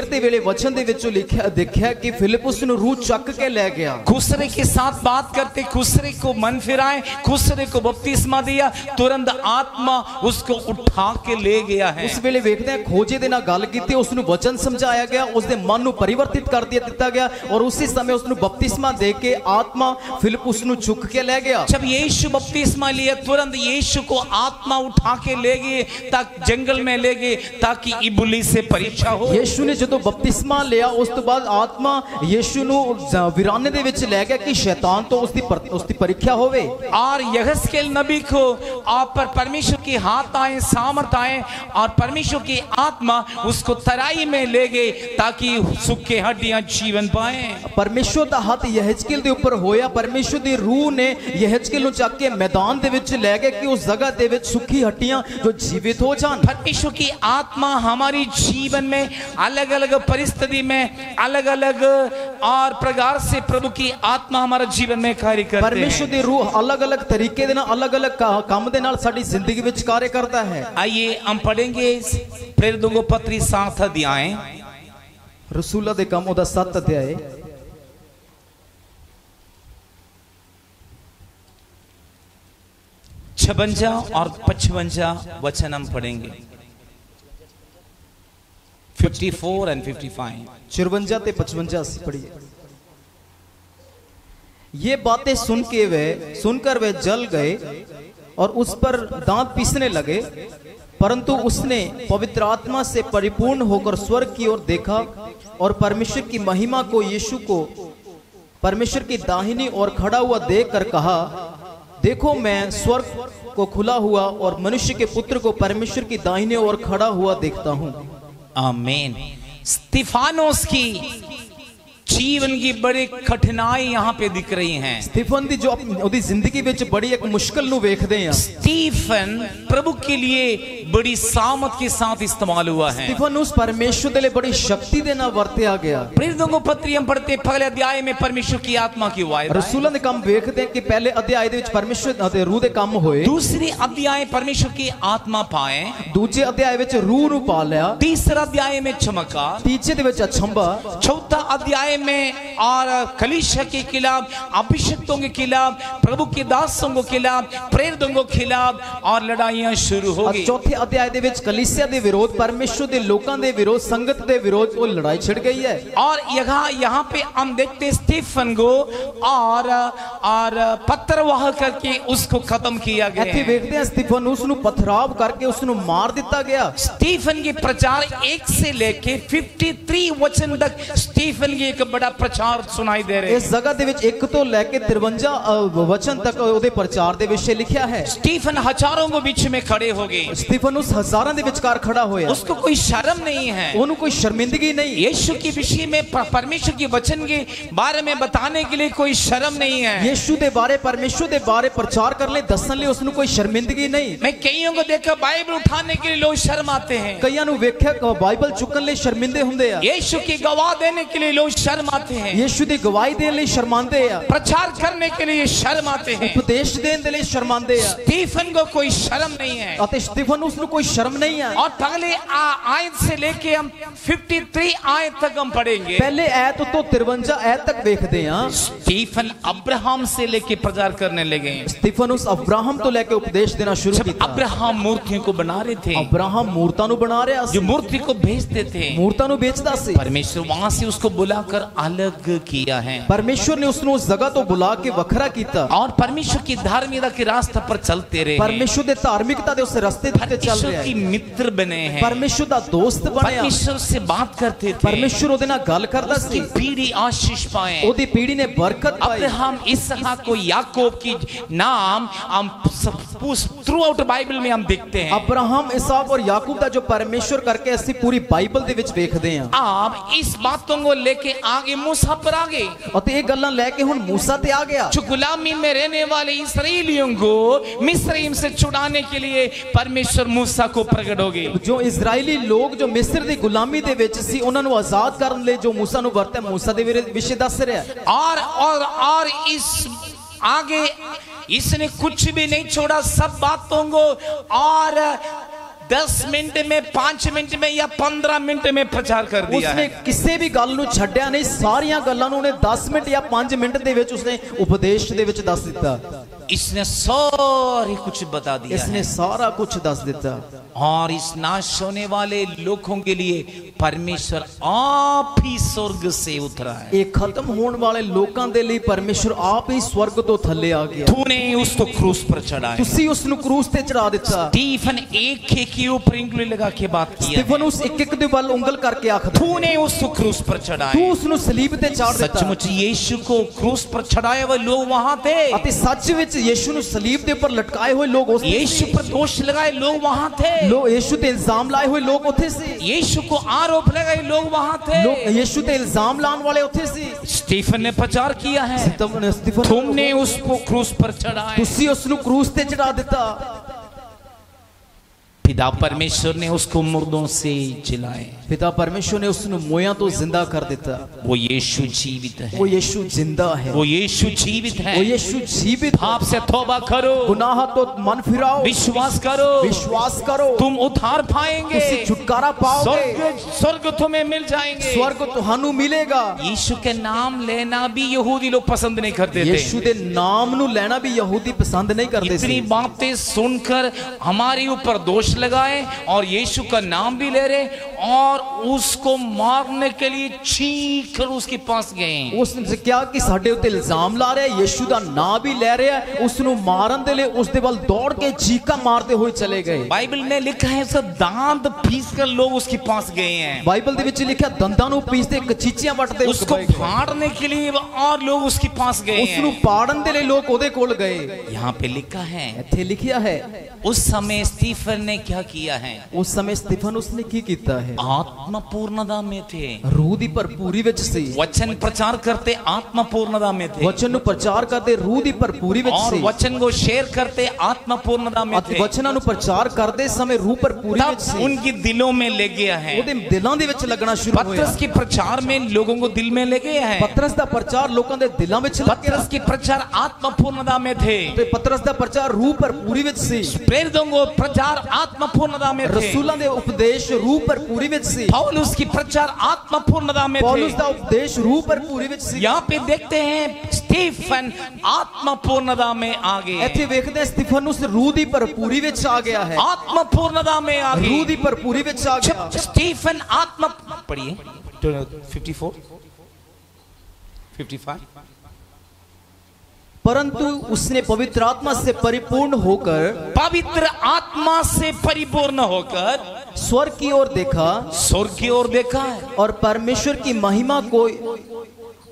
दे वेले वचन दे विचों लिखिया देखिया कि फिलिप्पुस नु रूह चक के ले गया। खुसरे के साथ बात करते, खुसरे को मन फिराए, खुसरे को बपतिस्मा दिया, तुरंत आत्मा उसको उठा के ले गया है। उस वेले वेखदे हैं खोजे दे नाल गल कीती, उसनु वचन समझाया गया, उसदे मन नु परिवर्तित कर दिता गया और उसी समय उसनु बपतिस्मा दे के आत्मा फिलिप्पुस नु चुक के ले गया। जब यीशु बपतिस्मा लिया, तुरंत यीशु को आत्मा उठा के ले गए, ताकि जंगल में ले गए ताकि इब्लीस से परीक्षा हो। यीशु ने जो बपतिस्मा लिया उस तो बाद आत्मा यीशु नु वीराने दे विच ले गया कि शैतान तो उसकी परीक्षा होवे। और यहज़केल नबी को आप पर परमेश्वर की हाथ आए, सामर्थ आए और परमेश्वर की आत्मा उसको तराई में ले गए ताकि सूखे हड्डियां जीवन पाए। परमेश्वर दा हाथ यहज़केल दे ऊपर होया, परमेश्वर दी रूह ने यहज़केल नु चक के मैदान दे विच ले गए कि उस जगह दे विच सूखी हड्डियां जो जीवित हो जान। परमेश्वर की आत्मा हमारी जीवन में अलग अलग परिस्थिति में अलग अलग और प्रकार से प्रभु की आत्मा हमारे जीवन में कार्य करती है। परमेश्वर दी रूह अलग अलग तरीके दे नाल अलग अलग काम दे नाल साडी जिंदगी विच कार्य करता है। आइए हम पढ़ेंगे प्रेरितों को पत्री 7 अध्याय, रसूला दे काम ओदा 7 अध्याय 56 और 55 वचन हम पढ़ेंगे। 54 and 55 54 ते 55 पढ़िए। ये बातें सुनकर वे जल गए और उस पर दांत पीसने लगे, परंतु उसने पवित्र आत्मा से परिपूर्ण होकर स्वर्ग की ओर देखा और परमेश्वर की महिमा को, यीशु को परमेश्वर की दाहिनी ओर खड़ा हुआ देखकर कहा, देखो मैं स्वर्ग को खुला हुआ और मनुष्य के पुत्र को परमेश्वर की दाहिनी ओर खड़ा हुआ देखता हूं। आमीन। स्तिफानोस की जीवन की बड़ी कठिनाई यहाँ पे दिख रही हैं। स्टीफन दी जो अपनी जिंदगी विच बड़ी एक मुश्किल नु देखते हैं। स्टीफन प्रभु के लिए बड़ी सामत के साथ इस्तेमाल हुआ है। स्टीफन उस परमेश्वर दे लिए बड़ी शक्ति देना वर्तिया गया। प्रेरितों को पत्री हम पढ़ते पहले अध्याय में परमेश्वर की आत्मा की वायदा, रसूलों ने काम देखते हैं कि पहले अध्याय दे विच परमेश्वर दे रूह दे काम होए, दूसरे अध्याय परमेश्वर की आत्मा पाए, दूसरे अध्याय विच रूह नु पा लिया, तीसरा अध्याय में चमत्कार, तीसरे दे विच अचंभा, चौथा अध्याय में और कलीसिया के खिलाफ, अभिषिक्तों के खिलाफ, प्रभु के दासों के खिलाफ, प्रेरितों के खिलाफ और लड़ाइयां शुरू हो गई। चौथे अध्याय दे विच कलीसिया दे विरोध, परमेश्वर दे लोकां दे विरोध, संगत दे विरोध वो लड़ाई छिड़ गई है। और यहाँ पे हम देखते स्टीफन को और पत्थरवाह करके उसको खत्म किया गया। ऐसे देखते हैं स्टीफन उसनु पथराव करके उसनु मार दिता गया। स्टीफन की प्रचार 1 से लेके 53 वचन तक स्टीफन की एक बड़ा प्रचार सुनाई दे रहे हैं। इस जगह दे विच 1 तो लेके 53 वचन तक ओदे प्रचार दे विषय लिखा है। स्टीफन हजारों को बीच में खड़े हो गए। स्टीफन उस हजारों दे विचकार खड़ा होया। उसको कोई शर्म नहीं है, उन्हें कोई शर्मिंदगी नहीं। यीशु के विषय में परमेश्वर के वचन के बारे में बताने के लिए कोई शर्म नहीं है। यीशु दे बारे, परमेश्वर दे बारे प्रचार करने दसन ले उसनु कोई शर्मिंदगी नहीं। मैं कईयों को देखा बाइबल उठाने के लिए लोग शर्म आते हैं, कईयां नु वेख्या बाइबल चुकन ले शर्मिंदे हुंदे आ। यीशु की गवाह देने के लिए लोग शर्म आते हैं, यीशु दी गवाही देने लिए शर्मांदे आ। प्रचार करने के लिए शर्म आते हैं, उपदेश देने के लिए शर्मांदे आ। स्टीफन को कोई शर्म नहीं है। अते स्टीफन उसनु कोई शर्म नहीं है। और पहले आयत से लेके हम 53 आयत तक हम पढ़ेंगे। पहले आयत तो 53 आयत तक देखते हैं। स्टीफन अब्राहम से लेके प्रचार करने लगे। स्टीफन उस अब्राहम तो लेके उपदेश देना शुरू किया। अब्राहम मूर्तियों को बना रहे थे, अब्राहम मूर्तां नु बना रहा, जो मूर्ति को बेचते थे, मूर्तां नु बेचदा सी। परमेश्वर वहां से उसको बुलाकर अलग किया है। परमेश्वर ने उसनु उस जगह तो बुला के वखरा कीता और परमेश्वर की धार्मिकता के रास्ते पर चलते रहे। परमेश्वर दे धार्मिकता दे उस रास्ते पे चल रहे हैं। की मित्र बने हैं, परमेश्वर दा दोस्त बने, परमेश्वर से बात करते थे, परमेश्वर ओदे नाल गल करदा सी, पीढ़ी आशीष पाए, ओदी पीढ़ी ने बरकत पाई। अब्राहम, इसहाक को याकूब की नाम हम थ्रू आउट बाइबल में हम देखते हैं। अब्राहम, इसहाक और याकूब दा जो परमेश्वर करके ऐसी पूरी बाइबल दे विच देखदे हैं। आप इस बातों को लेके आगे मूसा पर आ गए और ते ये गल्लां लेके हुन मूसा ते आ गया। जो गुलामी में रहने वाले इस्राएलियों को मिस्र से छुड़ाने के लिए परमेश्वर मूसा को प्रकट हो गए। जो इजरायली लोग जो मिस्र दी गुलामी दे विच सी उन्हां नु आजाद करन ले जो मूसा नु वरते मूसा दे विषय दस रहा है। और इस आगे इसने कुछ भी नहीं छोड़ा, सब बातों को और 10 मिनट में, 5 मिनट में या 15 मिनट में प्रचार कर दिया उसने है। ਕਿਸੇ ਵੀ ਗੱਲ ਨੂੰ ਛੱਡਿਆ ਨਹੀਂ, ਸਾਰੀਆਂ ਗੱਲਾਂ ਨੂੰ ਉਹਨੇ 10 ਮਿੰਟ ਜਾਂ 5 ਮਿੰਟ ਦੇ ਵਿੱਚ ਉਸਨੇ ਉਪਦੇਸ਼ ਦੇ ਵਿੱਚ ਦੱਸ ਦਿੱਤਾ। इसने सारे कुछ बता दिया इसने है। सारा कुछ दस ਦਿੱਤਾ। और इस नाश होने वाले लोगों के लिए परमेश्वर आप ही स्वर्ग से उतरा है। ਇਹ ਖਤਮ ਹੋਣ ਵਾਲੇ ਲੋਕਾਂ ਦੇ ਲਈ ਪਰਮੇਸ਼ਰ ਆਪ ਹੀ ਸਵਰਗ ਤੋਂ ਥੱਲੇ ਆ ਗਿਆ। तूने उसको क्रूस पर चढ़ाया। ਤੁਸੀਂ ਉਸ ਨੂੰ ਕਰੂਸ ਤੇ ਚੜਾ ਦਿੱਤਾ। स्टीफन एक के ऊपर उंगली लगा के बात किया। ਸਟੀਫਨ ਉਸ ਇੱਕ ਇੱਕ ਦੇ ਵੱਲ ਉਂਗਲ ਕਰਕੇ ਆਖਦਾ, तूने उसको क्रूस पर ਤੂੰ चढ़ाया। ਉਸ ਨੂੰ ਸਲੀਬ ਤੇ ਚਾੜ ਦਿੱਤਾ। सचमुच यीशु को क्रूस पर चढ़ाए हुए लोग वहां थे। ਅਤੇ ਸੱਚ ਵਿੱਚ ਯੀਸ਼ੂ ਨੂੰ ਸਲੀਬ ਦੇ ਉੱਪਰ ਲਟਕਾਏ ਹੋਏ ਲੋਕ ਉਸ यीशु पर दोष लगाए लोग वहां थे। ਲੋਕ ਯੀਸ਼ੂ ਤੇ ਇਲਜ਼ਾਮ ਲਾਏ ਹੋਏ ਲੋਕ ਉੱਥੇ ਸੀ। यीशु को आरोप लगाए लोग वहां थे। ਲੋਕ ਯੀਸ਼ੂ ਤੇ ਇਲਜ਼ਾਮ ਲਾਉਣ ਵਾਲੇ ਉੱਥੇ ਸੀ। स्टीफन ने प्रचार किया है, ਸਟੀਫਨ तुमने उसको क्रूस पर चढ़ाया। ਤੁਸੀਂ ਉਸ ਨੂੰ ਕਰੂਸ ਤੇ ਚੜਾ ਦਿੱਤਾ। पिता परमेश्वर ने उसको मुर्दों से जिलाए। ਪਿਤਾ ਪਰਮੇਸ਼ਰ ਨੇ ਉਸ ਨੂੰ ਮੋਇਆਂ ਤੋਂ ਜ਼ਿੰਦਾ ਕਰ ਦਿੱਤਾ। वो यीशु जीवित है। ਉਹ ਯੀਸ਼ੂ ਜ਼ਿੰਦਾ ਹੈ। वो यीशु जीवित है। ਉਹ ਯੀਸ਼ु जीवित पाप से तौबा करो, गुनाह तो मन फिराओ, विश्वास करो, विश्वास करो, तुम उद्धार पाएंगे। ਤੁਸੀਂ छुटकारा पाओगे, स्वर्ग तुम्हें मिल जाएंगे। स्वर्ग ਤੁਹਾਨੂੰ मिलेगा। यीशु के नाम लेना भी यहूदी लोग पसंद नहीं करते थे। यीशु ਦੇ ਨਾਮ ਨੂੰ ਲੈਣਾ भी यहूदी पसंद नहीं करते इतनी थे। बातें सुनकर हमारे ऊपर दोष लगाए और यीशु का नाम भी ले रहे और उसको मारने के लिए चीख कर उसके पास गए। उसने क्या कि ਸਾਡੇ ਉੱਤੇ ਇਲਜ਼ਾਮ ਲਾ ਰਿਹਾ, ਯੀਸ਼ੂ ਦਾ ਨਾਮ ਵੀ ਲੈ ਰਿਹਾ, ਉਸ ਨੂੰ ਮਾਰਨ ਦੇ ਲਈ ਉਸ ਦੇ ਵੱਲ ਦੌੜ ਕੇ ਚੀਕਾਂ ਮਾਰਦੇ ਹੋਏ ਚਲੇ ਗਏ। बाइबल में लिखा है सब दांत पीस कर लोग उसके पास गए हैं। ਬਾਈਬਲ ਦੇ ਵਿੱਚ ਲਿਖਿਆ ਦੰਦਾਂ ਨੂੰ ਪੀਸਦੇ ਕਚੀਚੀਆਂ ਵੱਟਦੇ उसको फाड़ने के लिए और लोग उसके पास गए ਉਸ ਨੂੰ हैं। ਪਾੜਨ ਦੇ ਲਈ ਲੋਕ ਉਹਦੇ ਕੋਲ ਗਏ। यहाँ पे लिखा है ਇੱਥੇ ਲਿਖਿਆ ਹੈ उस समय स्टीफन ने क्या किया है। ਉਸ ਸਮੇਂ ਸਟੀਫਨ ਉਸਨੇ ਕੀ ਕੀਤਾ ਹੈ? आत्मा पूर्णता में थे। ਰੂਹ ਦੀ ਭਰਪੂਰੀ ਵਿੱਚ ਸੀ। वचन प्रचार करते आत्मा पूर्णता में थे ਵਚਨ ਨੂੰ ਪ੍ਰਚਾਰ ਕਰਦੇ ਰੂਹ ਦੀ ਭਰਪੂਰੀ ਵਿੱਚ और ਸੀ। वचन को शेयर करते आत्मा पूर्णता में ਅਤੇ थे। ਵਚਨਾਂ ਨੂੰ ਪ੍ਰਚਾਰ ਕਰਦੇ ਸਮੇਂ ਰੂਹ ਭਰਪੂਰੀ ਵਿੱਚ तब ਸੀ। उनकी दिलों में ले गया है। ਉਹਦੇ ਦਿਲਾਂ ਦੇ ਵਿੱਚ ਲੱਗਣਾ ਸ਼ੁਰੂ ਹੋਇਆ। पतरस के प्रचार में लोगों को दिल में ले गया है। ਪਤਰਸ ਦਾ ਪ੍ਰਚਾਰ ਲੋਕਾਂ ਦੇ ਦਿਲਾਂ ਵਿੱਚ ਲੱਗਿਆ पतरस के प्रचार आत्मा पूर्णता में थे। ਤੇ ਪਤਰਸ ਦਾ ਪ੍ਰਚਾਰ ਰੂਹ ਭਰਪੂਰੀ ਵਿੱਚ ਸੀ। प्रेरितों को प्रचार आत्मा पूर्णता में थे। ਰਸੂਲਾਂ ਦੇ ਉਪਦੇਸ਼ ਰੂਹ ਭਰਪੂਰੀ ਵਿੱਚ ਸੀ। पौलुस की प्रचार आत्मा पूर्णता में ਪੌਲੁਸ थे। ਦਾ ਉਪਦੇਸ਼ ਰੂਹ ਭਰਪੂਰੀ ਵਿੱਚ ਸੀ। यहाँ पे देखते हैं स्टीफन आत्मा पूर्णता में आ गए। ਇੱਥੇ ਵੇਖਦੇ ਹਾਂ ਸਟੀਫਨ ਉਸ ਰੂਹ ਦੀ ਭਰਪੂਰੀ ਵਿੱਚ ਆ ਗਿਆ ਹੈ। आत्मा पूर्णता में आ ਰੂਹ गए। ਦੀ ਭਰਪੂਰੀ ਵਿੱਚ ਆ ਗਿਆ। जब स्टीफन आत्मा पढ़िए 54 55 परंतु उसने पवित्र आत्मा से परिपूर्ण होकर पवित्र आत्मा से परिपूर्ण होकर स्वर्ग की ओर देखा स्वर्ग की ओर देखा है और परमेश्वर की महिमा को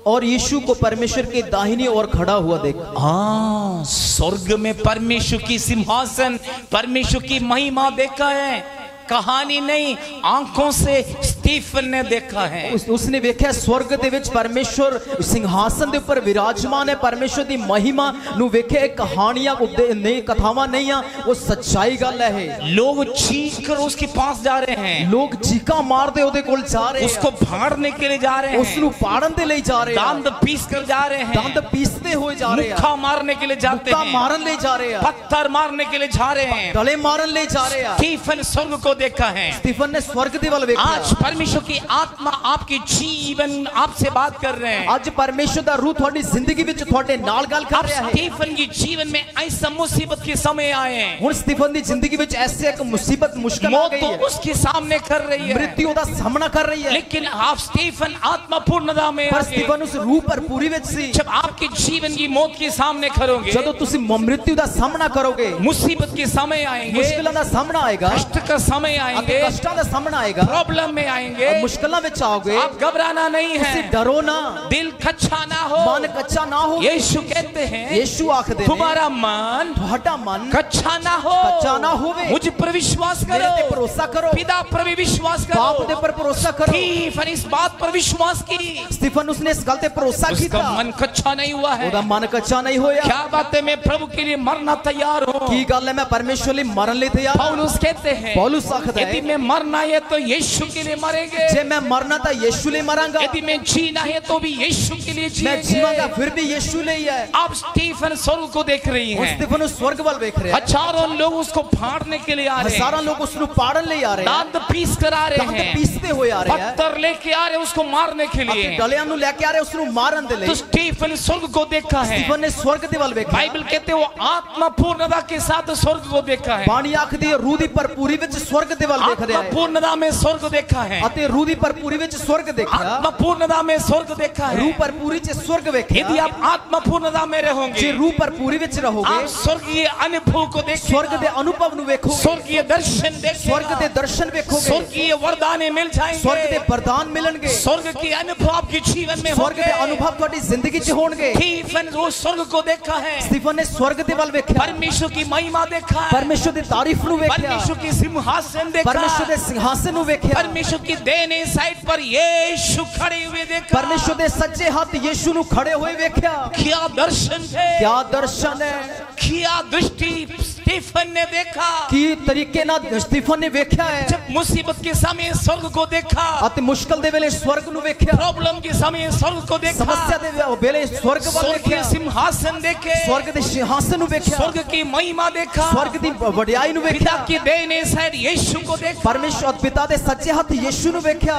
और यीशु को परमेश्वर के दाहिनी ओर खड़ा हुआ देखा। हाँ, स्वर्ग में परमेश्वर की सिंहासन, परमेश्वर की महिमा देखा है। कहानी नहीं, आंखों से स्टीफन ने देखा है। उसने देखा स्वर्ग दे विच परमेश्वर सिंहासन दे ऊपर विराजमान है। परमेश्वर दी महिमा नु वेखे कहानियां नहीं, कथावां नहीं आ, वो सच्चाई गल है। लोग चीख कर उसके पास जा रहे हैं। लोग चीखा मारदे ओदे कोल जा रहे हैं। उसको फाड़ने के लिए जा रहे हैं। उसनु पाड़न दे ले जा रहे हैं। दांत पीस कर जा रहे हैं। दांत पीसते हुए जा रहे हैं। मुक्का मारने के लिए जाते हैं। मारन ले जा रहे हैं। पत्थर मारने के लिए जा रहे हैं। गले मारन ले जा रहे हैं। स्टीफन स्वर्ग को देखा है। स्टीफन ने स्वर्ग दे वाल देखा। आज परमेश्वर की आत्मा आपकी जीवन आपसे बात कर रहे हैं। आज परमेश्वर दा रूह थोड़ी जिंदगी विच थोड़े नाल गल कर रहा है। स्टीफन की जीवन में ऐसा मुसीबत के समय आए हैं। हुन स्टीफन दी जिंदगी विच ऐसे एक मुसीबत मुश्किल आ गई है। मौत तो उसके सामने कर रही है। मृत्यु दा सामना कर रही है। लेकिन आप स्टीफन आत्मा पूर्णता में पर स्टीफन उस रूह पर पूरी विच सी। जब आपके जीवन की मौत के सामने करोगे, जब तुसी मृत्यु दा सामना करोगे, मुसीबत के समय आएंगे, मुश्किलां दा सामना आएगा, कष्ट का समय आएंगे, कष्टां दा सामना आएगा, प्रॉब्लम में आएंगे, मुश्किलां विच आओगे, आप घबराना नहीं है, डरो ना, दिल कच्चा ना हो, मन कच्चा ना हो। यीशु कहते हैं, यीशु आखदे हैं, तुम्हारा मन, तुहाडा मन कच्चा ना हो, कच्चा ना होवे, मुझ पर विश्वास करो, मेरे पे भरोसा करो, पिता पर भी विश्वास करो, बाप दे पर भरोसा करो। स्टीफन इस बात पर विश्वास की, स्टीफन उसने इस गल ते भरोसा उसका कीता, मन कच्चा नहीं हुआ है। ओदा मन कच्चा नहीं होया। क्या बात है, मैं प्रभु के लिए मरना तैयार हूँ। की गल है, मैं परमेश्वर लिए मरन लिए तैयार। पौलुस कहते हैं, पौलुस आखदा है, यदि मैं मरना है तो यीशु के लिए मर मरेंगे। जे मैं मरना था यीशु ले मरांगा, यदि मैं जीना है तो भी यीशु के लिए मैं जीवांगा जिएंगे। फिर भी यीशु ले ही है। आप स्टीफन स्वर्ग को देख रही और हैं। स्टीफन उस स्वर्ग वाल देख रहे हैं। हजारों लोग उसको फाड़ने के लिए आ रहे हजारों हैं, लोग उसनु पाड़न ले आ रहे हैं, दांत पीस कर आ रहे दांत हैं, पीसते हुए आ रहे हैं, पत्थर लेके आ रहे हैं उसको मारने के लिए। डलियां नु लेके आ रहे हैं उसनु मारन दे ले। तो स्टीफन स्वर्ग को देखा है। स्टीफन ने स्वर्ग दे वाल देखा। बाइबल कहते हैं वो आत्मा पूर्णता के साथ स्वर्ग को देखा है। बाणी आखदी है रूह दी भरपूरी विच स्वर्ग दे वाल देख रहा आत्मा है। पूर्णता में स्वर्ग देखा है। अते रूह दी भरपूरी विच स्वर्ग देखा। आत्मा पूर्णता में स्वर्ग देखा है। रूह भरपूरी च स्वर्ग वेख्या। यदि आप आत्मा पूर्णता में जे रहोगे, रूह भरपूरी विच रहोगे, आप स्वर्गीय अनुभव को देखोगे, स्वर्ग दे अनुभव नु वेखोगे, स्वर्गीय दर्शन देखोगे, स्वर्ग दे दर्शन वेखोगे, स्वर्गीय वरदाने मिल स्वर्ग दे जाएंगे, वरदान मिलणगे, स्वर्ग के अनुभव आपके जीवन में स्वर्ग दे होंगे। अनुभव ਤੁਹਾਡੀ ਜ਼ਿੰਦਗੀ 'ਚ ਹੋਣਗੇ। स्टीफन वो स्वर्ग को देखा है, स्टीफन ने स्वर्ग दे ਵੱਲ ਵੇਖਿਆ, परमेश्वर की महिमा देखा है, परमेश्वर ਦੀ ਤਾਰੀਫ ਨੂੰ ਵੇਖਿਆ, परमेश्वर की सिंहासन देखा, परमेश्वर ਦੇ ਸਿੰਘਾਸਨ ਨੂੰ ਵੇਖਿਆ, परमेश्वर की देने साइड पर यीशु खड़े हुए देखा। परमेश्वर ਦੇ ਸੱਜੇ ਹੱਥ ਯीशु ਨੂੰ ਖੜੇ ਹੋਏ ਵੇਖਿਆ। क्या दर्शन थे, क्या दर्शन है, क्या दृष्टि स्टीफन ने देखा। ਕੀ ਤਰੀਕੇ ਨਾਲ ਸਟੀਫਨ ਨੇ ਵੇਖਿਆ ਹੈ। जब मुसीबत के समय स्वर्ग को देखा, ਅਤੇ ਮੁਸ਼ਕਲ ਦੇ ਵੇਲੇ स्वर्ग ਨੂੰ ਵੇਖਿਆ, प्रॉब्लम के समय स्वर्ग को देखा, ਸਮੱਸਿਆ ਦੇ ਵੇਲੇ स्वर्ग ਵੱਲ स्वर्ग के ਵੇਖਿਆ, सिंहासन देखे, स्वर्ग ਦੇ ਸਿੰਘਾਸਨ ਨੂੰ ਵੇਖਿਆ, स्वर्ग की महिमा देखा, स्वर्ग ਦੀ ਵਡਿਆਈ ਨੂੰ पिता ਵੇਖਿਆ, की देने साइड यीशु को देखा। परमेश्वर पिता ਦੇ ਸੱਜੇ ਹੱਥ ਯीशु ਨੂੰ ਵੇਖਿਆ।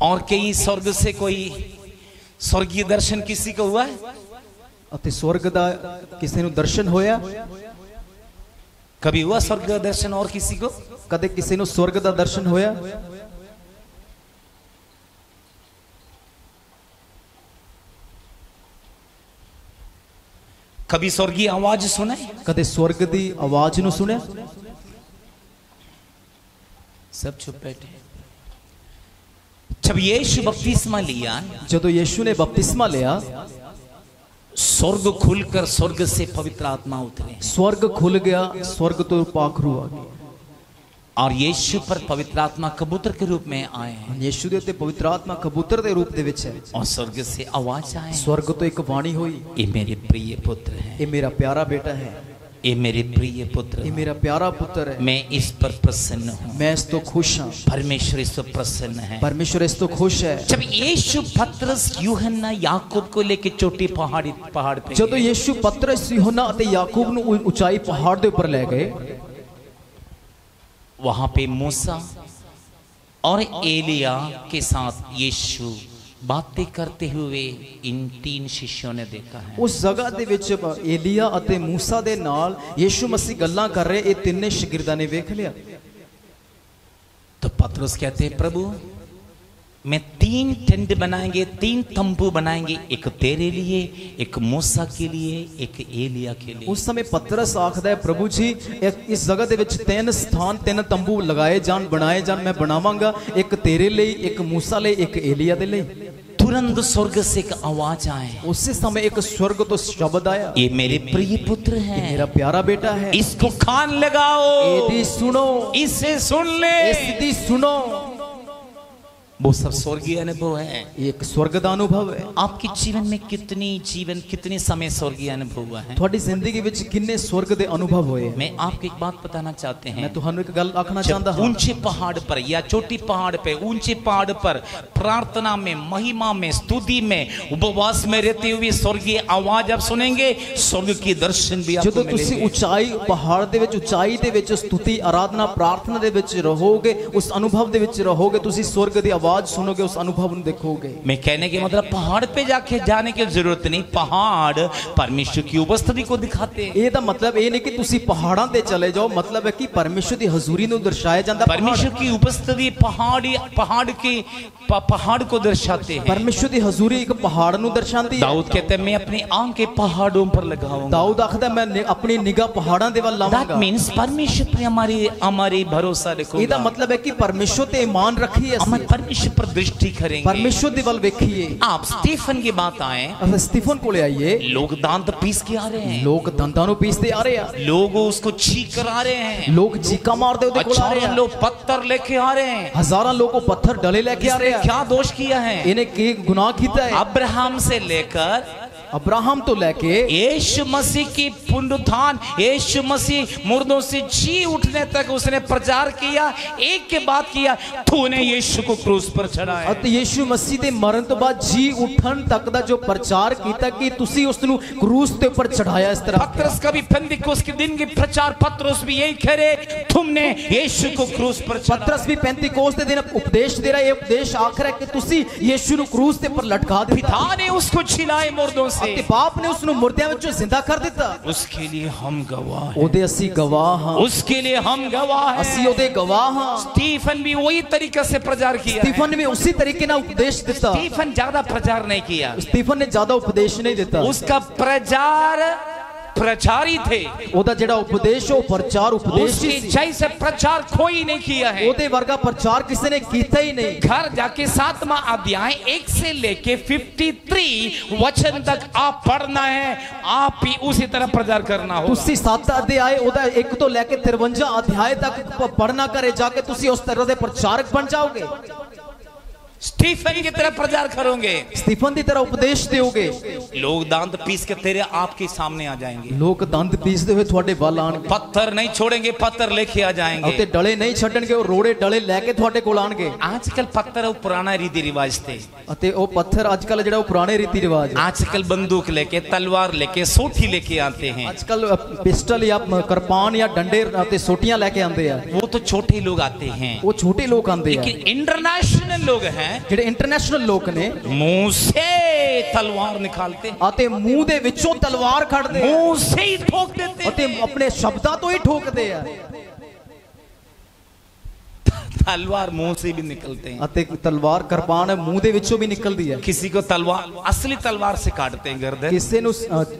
और कई स्वर्ग से कोई स्वर्गीय दर्शन किसी को हुआ है? ਅਤੇ स्वर्ग ਦਾ ਕਿਸੇ ਨੂੰ ਦਰਸ਼ਨ ਹੋਇਆ? कभी हुआ स्वर्ग का दर्शन और किसी को? ਕਦੇ ਕਿਸੇ ਨੂੰ स्वर्ग ਦਾ ਦਰਸ਼ਨ ਹੋਇਆ? कभी स्वर्गीय आवाज सुना है? ਕਦੇ स्वर्ग ਦੀ ਆਵਾਜ਼ ਨੂੰ ਸੁਣਿਆ? सब चुप बैठे। जब यीशु बपतिस्मा लिया, ਜਦੋਂ ਯीशु ਨੇ बपतिस्मा लिया, स्वर्ग खुलकर स्वर्ग से पवित्र आत्मा उतरे स्वर्ग खुल गया, स्वर्ग तो पाखरू आ गया और यीशु पर पवित्र आत्मा कबूतर के रूप में आए हैं ਯीशु ਦੇ ਉੱਤੇ ਪਵਿੱਤਰ ਆਤਮਾ ਕਬੂਤਰ ਦੇ ਰੂਪ ਦੇ ਵਿੱਚ ਹੈ। और स्वर्ग से आवाज आए, स्वर्ग ਤੋਂ ਇੱਕ ਬਾਣੀ ਹੋਈ, ये मेरे प्रिय पुत्र हैं, ਇਹ ਮੇਰਾ ਪਿਆਰਾ ਬੇਟਾ ਹੈ, ये मेरे प्रिय पुत्र ਇਹ हैं। ਮੇਰਾ ਪਿਆਰਾ ਪੁੱਤਰ ਹੈ, मैं इस पर प्रसन्न हूँ। मैं इस तो खुश हूँ, परमेश्वर इस पर प्रसन्न है। परमेश्वर इस तो खुश है। जब यीशु पतरस यूहन्ना याकूब को लेके चोटी पहाड़ पे ਜਦੋਂ गए, ਯीशु ਪਤਰਸ ਯੂਹन्ना ਅਤੇ ਯਾਕੂਬ ਨੂੰ ਉਚਾਈ ਪਹਾੜ ਦੇ ਉੱਪਰ ਲੈ ਗਏ, वहां पे मूसा और एलिया के साथ यीशु बातें करते हुए इन 3 शिष्यों ने देखा है। ਉਸ ਜਗ੍ਹਾ ਦੇ ਵਿੱਚ ਏਲੀਆ ਅਤੇ ਮੂਸਾ ਦੇ ਨਾਲ ਯीशु ਮਸੀਹ ਗੱਲਾਂ ਕਰ ਰਹੇ, ਇਹ ਤਿੰਨੇ ਸ਼ਾਗਿਰਦਾਂ ਨੇ ਵੇਖ ਲਿਆ। तो पतरस कहते हैं, प्रभु मैं 3 टेंट बनाएंगे, 3 तंबू बनाएंगे, एक तेरे लिए, एक मूसा के लिए, एक एलिया के लिए। ਉਸ ਸਮੇਂ ਪਤਰਸ ਆਖਦਾ ਹੈ, ਪ੍ਰਭੂ ਜੀ ਇਸ ਜਗ੍ਹਾ ਦੇ ਵਿੱਚ 3 ਸਥਾਨ 3 ਤੰਬੂ ਲਗਾਏ ਜਾਣ, ਬਣਾਏ ਜਾਣ, ਮੈਂ ਬਣਾਵਾਂਗਾ, ਇੱਕ ਤੇਰੇ ਲਈ, ਇੱਕ ਮੂਸਾ ਲਈ, ਇੱਕ ਏਲੀਆ ਦੇ ਲਈ। तुरंत स्वर्ग से एक आवाज आए, ਉਸੇ ਸਮੇਂ ਇੱਕ स्वर्ग ਤੋਂ ਸ਼ਬਦ ਆਇਆ, ये मेरे प्रिय पुत्र ਇਹ हैं, ਮੇਰਾ ਪਿਆਰਾ ਬੇਟਾ ਹੈ, इसको कान लगाओ, ਇਹਦੀ ਸੁਣੋ, इसे सुन ले। ਇਸ ਦੀ ਸੁਣੋ। वो सब स्वर्गीय अनुभव है। ਇਹ ਇੱਕ स्वर्ग ਦਾ ਅਨੁਭਵ ਹੈ। आपके जीवन में कितने समय स्वर्गीय अनुभव हुआ है? ਤੁਹਾਡੀ ਜ਼ਿੰਦਗੀ ਵਿੱਚ ਕਿੰਨੇ स्वर्ग ਦੇ ਅਨੁਭव ਹੋਏ ਹਨ? मैं आपको एक बात बताना चाहते मैं हैं। ਤੁਹਾਨੂੰ ਇੱਕ ਗੱਲ ਆਖਣਾ जब ਚਾਹੁੰਦਾ ਹਾਂ, ऊंचे पहाड़ पर या चोटी पहाड़ पे, ऊंचे पहाड़ पर प्रार्थना में, महिमा में, स्तुति में, उपवास में रहते हुए स्वर्गीय आवाज आप सुनेंगे, स्वर्ग की दर्शन भी आपको ਜਦੋਂ ਤੁਸੀਂ मिलेंगे। ਉਚਾਈ ਪਹਾੜ ਦੇ ਵਿੱਚ, ਉਚਾਈ ਦੇ ਵਿੱਚ ਸਤੁਤੀ, ਆਰਾਧਨਾ, ਪ੍ਰਾਰਥਨਾ ਦੇ ਵਿੱਚ ਰਹੋਗੇ, ਉਸ ਅਨੁਭਵ ਦੇ ਵਿੱਚ ਰਹੋਗੇ, ਤੁਸੀਂ स्वर्ग ਦੀ ਆਵਾਜ਼ ਸੁਣੋਗੇ, ਉਸ अनुभव ਨੂੰ देखोगे। मैं कहने के मतलब पहाड़ पे जाके जाने की जरूरत नहीं, पहाड़ परमेश्वर की उपस्थिति को दिखाते हैं। ਇਹਦਾ ਮਤਲਬ ਇਹ ਨਹੀਂ ਕਿ ਤੁਸੀਂ ਪਹਾੜਾਂ ਤੇ ਚਲੇ ਜਾਓ, ਮਤਲਬ ਹੈ ਕਿ ਪਰਮੇਸ਼ਰ ਦੀ ਹਜ਼ੂਰੀ ਨੂੰ ਦਰਸਾਇਆ ਜਾਂਦਾ। परमेश्वर की उपस्थिति पहाड़ को दर्शाते हैं। ਪਰਮੇਸ਼ਰ ਦੀ ਹਜ਼ੂਰੀ ਇੱਕ ਪਹਾੜ ਨੂੰ ਦਰਸਾਉਂਦੀ ਹੈ। दाऊद कहते हैं, मैं अपनी आंखें पहाड़ों पर लगाऊंगा। दाऊद आखदा मैं अपनी निगाह पहाड़ां दे वल That लावांगा। means परमेश्वर पर हमारी भरोसा रखूंगा। ਇਹਦਾ मतलब है कि परमेश्वर ते ईमान रखिए, हम ਅਸੀਂ परमेश्वर पर दृष्टि करेंगे। परमेश्वर दे वल वेखिए। आप स्टीफन की बात आए, अस स्टीफन कोले आइए, लोग दांत पीस के आ रहे हैं, लोग दंदां नु पीसते आ रहे हैं, लोग उसको छीक कर आ रहे हैं, लोग चीका मारदे ओदे कोल आ रहे हैं, लोग पत्थर लेके आ रहे हैं। हजारों लोग को पत्थर डले लेके आ रहे हैं। क्या दोष किया है? इन्हें की गुनाह कीता है? अब्राहम से लेकर अब्राहम तो लेके यीशु मसीह की पुनरुत्थान, यीशु मसीह मुर्दों से जी उठने तक उसने प्रचार किया। एक के बाद किया, तूने यीशु को क्रूस पर चढ़ाया। ਅਤੇ ਯीशु मसीह ਦੇ ਮਰਨ ਤੋਂ ਬਾਅਦ ਜੀ ਉੱਠਣ ਤੱਕ ਦਾ ਜੋ ਪ੍ਰਚਾਰ ਕੀਤਾ ਕਿ ਤੁਸੀਂ ਉਸ ਨੂੰ क्रूस ਦੇ ਉੱਪਰ ਚੜਾਇਆ। इस तरह पतरस का भी पेंतिकोस्त के दिन की प्रचार, पतरस भी यही कह रहे, तुमने यीशु को क्रूस पर चढ़ाया। पतरस भी पेंतिकोस्त ਦੇ ਦਿਨ उपदेश दे रहा है। ये उपदेश आखिर है कि ਤੁਸੀਂ ਯीशु ਨੂੰ क्रूस ਦੇ ਉੱਪਰ लटका ਦਿੱਤਾ। पिता ने उसको छिलाए मुर्दों से, ਅਤੇ ਬਾਪ ਨੇ ਉਸ ਨੂੰ ਮੁਰਦਿਆਂ ਵਿੱਚੋਂ ਜ਼ਿੰਦਾ ਕਰ ਦਿੱਤਾ। उसके लिए हम गवाह हैं, ਉਹਦੇ ਅਸੀਂ ਗਵਾਹ ਹਾਂ, उसके लिए हम गवाह हैं। ਅਸੀਂ ਉਹਦੇ गवाह ਹਾਂ। स्टीफन भी वही तरीके से प्रचार किया। स्टीफन ने भी उसी तरीके ਨਾਲ उपदेश ਦਿੱਤਾ। स्टीफन ज्यादा प्रचार नहीं किया, स्टीफन ने ज्यादा उपदेश नहीं ਦਿੱਤਾ। उसका प्रचार प्रचारी थे, ਉਹਦਾ ਜਿਹੜਾ उपदेश ਉਹ प्रचार उपदेश उसके ਸੀ। जैसे प्रचार कोई नहीं किया है। ਉਹਦੇ ਵਰਗਾ प्रचार किसी ने ਕੀਤਾ ही नहीं। घर जाके 7वां अध्याय 1 से लेके 53 वचन तक आप पढ़ना है, आप भी उसी तरह प्रचार करना होगा। ਤੁਸੀਂ 7 ਅਧਿਆਏ ਉਹਦਾ 1 ਤੋਂ ਲੈ ਕੇ 53 ਅਧਿਆਏ ਤੱਕ ਪੜਨਾ ਕਰੇ ਜਾ ਕੇ ਤੁਸੀਂ ਉਸ ਤਰ੍ਹਾਂ ਦੇ ਪ੍ਰਚਾਰਕ ਬਣ ਜਾਓਗੇ। स्टीफन की तरह प्रचार करोगे, स्टीफन की तरह उपदेश दोगे। लोग दांत पीस के तेरे आपके सामने आ जाएंगे। लोग दंद पीसते हुए ਤੁਹਾਡੇ ਵੱਲ ਆਣਗੇ। पत्थर नहीं छोड़ेंगे, पत्थर लेके आ जाएंगे। ਅਤੇ ਡਲੇ ਨਹੀਂ ਛੱਡਣਗੇ, ਉਹ ਰੋੜੇ ਡਲੇ ਲੈ ਕੇ ਤੁਹਾਡੇ ਕੋਲ ਆਣਗੇ। आजकल पत्थर और पुराना रीति रिवाज थे, ਅਤੇ ਉਹ ਪੱਥਰ ਅੱਜਕੱਲ ਜਿਹੜਾ ਉਹ ਪੁਰਾਣੇ ਰੀਤੀ ਰਿਵਾਜ ਹੈ। आजकल बंदूक लेके, तलवार लेके, सोटी लेके आते हैं। ਅੱਜਕੱਲ ਪਿਸਟਲ ਜਾਂ ਕਿਰਪਾਨ ਜਾਂ ਡੰਡੇ ਅਤੇ ਸੋਟੀਆਂ ਲੈ ਕੇ ਆਉਂਦੇ ਆ। वो तो छोटे लोग आते हैं, ਉਹ ਛੋਟੇ ਲੋਕ ਆਉਂਦੇ ਆ। लेकिन इंटरनेशनल लोग हैं, ਜਿਹੜੇ ਇੰਟਰਨੈਸ਼ਨਲ ਲੋਕ ਨੇ मुंह से तलवार निकालते, ਅਤੇ ਮੂੰਹ ਦੇ ਵਿੱਚੋਂ ਤਲਵਾਰ ਕੱਢਦੇ ਆ मुंह से ही ठोक देते हैं। ਅਤੇ ਆਪਣੇ ਸ਼ਬਦਾਂ ਤੋਂ ਹੀ ਠੋਕਦੇ ਆ। तलवार मुंह से भी निकलते हैं। ਅਤੇ ਤਲਵਾਰ ਕਿਰਪਾਨ ਮੂੰਹ ਦੇ ਵਿੱਚੋਂ ਵੀ ਨਿਕਲਦੀ ਹੈ। किसी को तलवार, असली तलवार से काटते हैं गर्दन, ਕਿਸੇ ਨੂੰ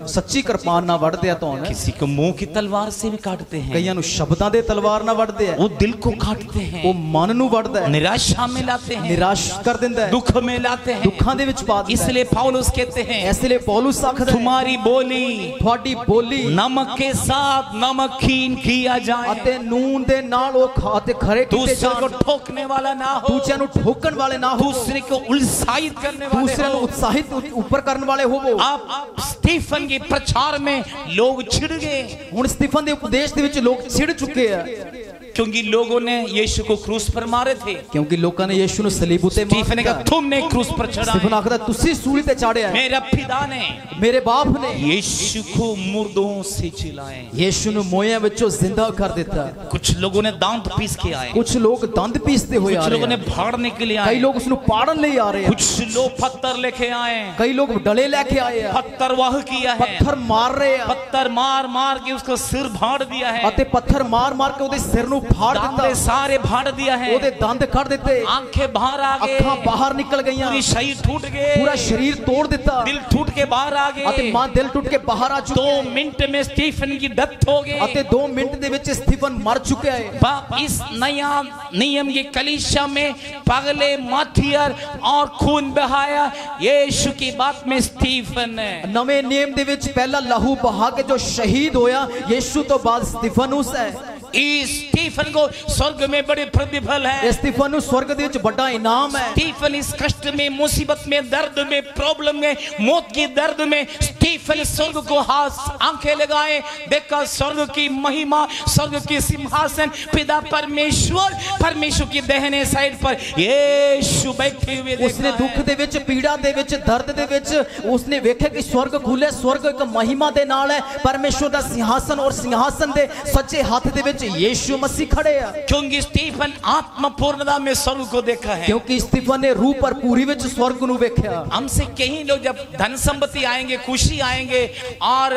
ਸੱਚੀ ਕਿਰਪਾਨ ਨਾਲ ਵੱਢਦੇ ਆ ਧੌਣ। किसी को मुंह की तलवार से भी काटते हैं, ਕਈਆਂ ਨੂੰ ਸ਼ਬਦਾਂ ਦੇ ਤਲਵਾਰ ਨਾਲ ਵੱਢਦੇ ਆ। वो दिल को काटते हैं, ਉਹ ਮਨ ਨੂੰ ਵੱਢਦਾ ਹੈ, निराशा में लाते हैं, ਨਿਰਾਸ਼ ਕਰ ਦਿੰਦਾ ਹੈ, दुख में लाते हैं। ਦੁੱਖਾਂ ਦੇ ਵਿੱਚ ਪਾ ਦਿੰਦਾ ਹੈ। इसलिए पौलुस कहते हैं, ਇਸ ਲਈ ਪੌਲੁਸ ਆਖਦਾ ਹੈ तुम्हारी बोली ਤੁਹਾਡੀ ਬੋਲੀ नमक के साथ नमकीन किया जाए, ਅਤੇ ਨੂਨ ਦੇ ਨਾਲ ਉਹ ਖਾਤੇ ਖਰੇ ਕੀਤੇ दूसरे को ਜਾਣ। ठोकने वाला ना हो, ਦੂਜਿਆਂ ਨੂੰ ਠੋਕਣ ਵਾਲੇ ਨਾ ਹੋ, दूसरे को उत्साहित करने वाले ਦੂਸਰਿਆਂ ਨੂੰ हो। ਉਤਸ਼ਾਹਿਤ ਉੱਪਰ ਕਰਨ ਵਾਲੇ ਹੋਵੋ। आप स्टीफन के प्रचार में लोग छिड़ गए, ਹੁਣ ਸਟੀਫਨ ਦੇ ਉਪਦੇਸ਼ ਦੇ ਵਿੱਚ ਲੋਕ ਛਿੜ ਚੁੱਕੇ ਆ क्योंकि लोगों ने यीशु को क्रूस पर मारे थे। ਕਿਉਂਕਿ ਲੋਕਾਂ ਨੇ ਯੀਸ਼ੂ ਨੂੰ ਸਲੀਬ ਉਤੇ ਮਾਰ स्टीफन ने कहा, ਦਿੱਤਾ। तुमने क्रूस पर ਸਟੀਫਨ चढ़ाया, ਆਖਦਾ ਤੁਸੀਂ ਸੂਲੀ ਤੇ ਚਾੜਿਆ ਹੈ। मेरा पिता ने ਮੇਰੇ ਬਾਪ ਨੇ यीशु को मुर्दों से जिलाए। ਯੀਸ਼ੂ ਨੂੰ ਮੋਇਆਂ ਵਿੱਚੋਂ ਜ਼ਿੰਦਾ ਕਰ ਦਿੱਤਾ। कुछ लोगों ने दांत पीस के आए, ਕੁਝ ਲੋਕ ਦੰਦ ਪੀਸਦੇ ਹੋਏ ਆ कुछ लोगों ਰਹੇ ने ਆ। फाड़ने के लिए ਕਈ आए, ਲੋਕ ਉਸ ਨੂੰ ਪਾੜਨ ਲਈ ਆ ਰਹੇ ਆ। कुछ लोग पत्थर लेके आए, ਕਈ ਲੋਕ ਡਲੇ ਲੈ ਕੇ ਆਏ ਆ। पत्थर वाह किया है, ਪੱਥਰ ਮਾਰ ਰਹੇ ਆ पत्थर मार मार के उसको सिर फाड़ दिया है, ਅਤੇ ਪੱਥਰ ਮਾਰ ਮਾਰ ਕੇ ਉਹਦੇ ਸਿਰ ਨੂੰ ਫਾੜ दांत ਦਿੱਤਾ। सारे फाड़ दिया है, ਉਹਦੇ ਦੰਦ ਕੱਢ ਦਿੱਤੇ, आंखें बाहर आ ਅੱਖਾਂ गए, ਬਾਹਰ ਨਿਕਲ ਗਈਆਂ, पूरी शरीर टूट ਪੂਰਾ गए, ਸਰੀਰ ਤੋੜ ਦਿੱਤਾ दिल टूट के बाहर आ ਅਤੇ गए। ਮਾਂ ਦਿਲ ਟੁੱਟ ਕੇ ਬਾਹਰ ਆ 2 ਚੁੱਕੀ मिनट में स्टीफन की डेथ हो ਅਤੇ गई। 2 ਮਿੰਟ ਦੇ ਵਿੱਚ ਸਟੀਫਨ ਮਰ ਚੁੱਕਿਆ ਹੈ। इस नया नियम की कलीसिया में पगले, माथियर और खून बहाया यीशु की बात में स्टीफन है। ਨਵੇਂ ਨਿਯਮ ਦੇ ਵਿੱਚ ਪਹਿਲਾ ਲਹੂ ਬਹਾ ਕੇ ਜੋ ਸ਼ਹੀਦ ਹੋਇਆ ਯੀਸ਼ੂ ਤੋਂ ਬਾਅਦ ਸਟੀਫਨੂਸ ਹੈ। इस स्टीफन को स्वर्ग में बड़े प्रतिफल है। ਇਹ ਸਟੀਫਨ ਨੂੰ स्वर्ग ਦੇ ਵਿੱਚ ਵੱਡਾ ਇਨਾਮ ਹੈ। स्टीफन इस कष्ट में, मुसीबत में, दर्द में, प्रॉब्लम में, मौत की दर्द में स्टीफन स्वर्ग को हाथ आंखें लगाए, देखा स्वर्ग की महिमा, स्वर्ग की सिंहासन, पिता परमेश्वर, परमेश्वर की दाहिने साइड पर यीशु बैठे हुए ਉਸਨੇ ਦੁੱਖ ਦੇ ਵਿੱਚ, ਪੀੜਾ ਦੇ ਵਿੱਚ, ਦਰਦ ਦੇ ਵਿੱਚ ਉਸਨੇ ਵੇਖਿਆ ਕਿ स्वर्ग ਖੁੱਲੇ, स्वर्ग ਇੱਕ ਮਹਿਮਾ ਦੇ ਨਾਲ ਹੈ, ਪਰਮੇਸ਼ਵਰ ਦਾ ਸਿੰਹਾਸਨ ਔਰ ਸਿੰਹਾਸਨ ਦੇ ਸੱਜੇ ਹੱਥ ਦੇ ਵਿੱਚ यीशु मसीह खड़े हैं। क्योंकि स्टीफन आत्म पूर्णता में स्वर्ग को देखा है, क्योंकि स्टीफन ने रूह पर पूरी विच स्वर्ग नु देखा। हमसे कई लोग जब धन संपत्ति आएंगे, खुशी आएंगे और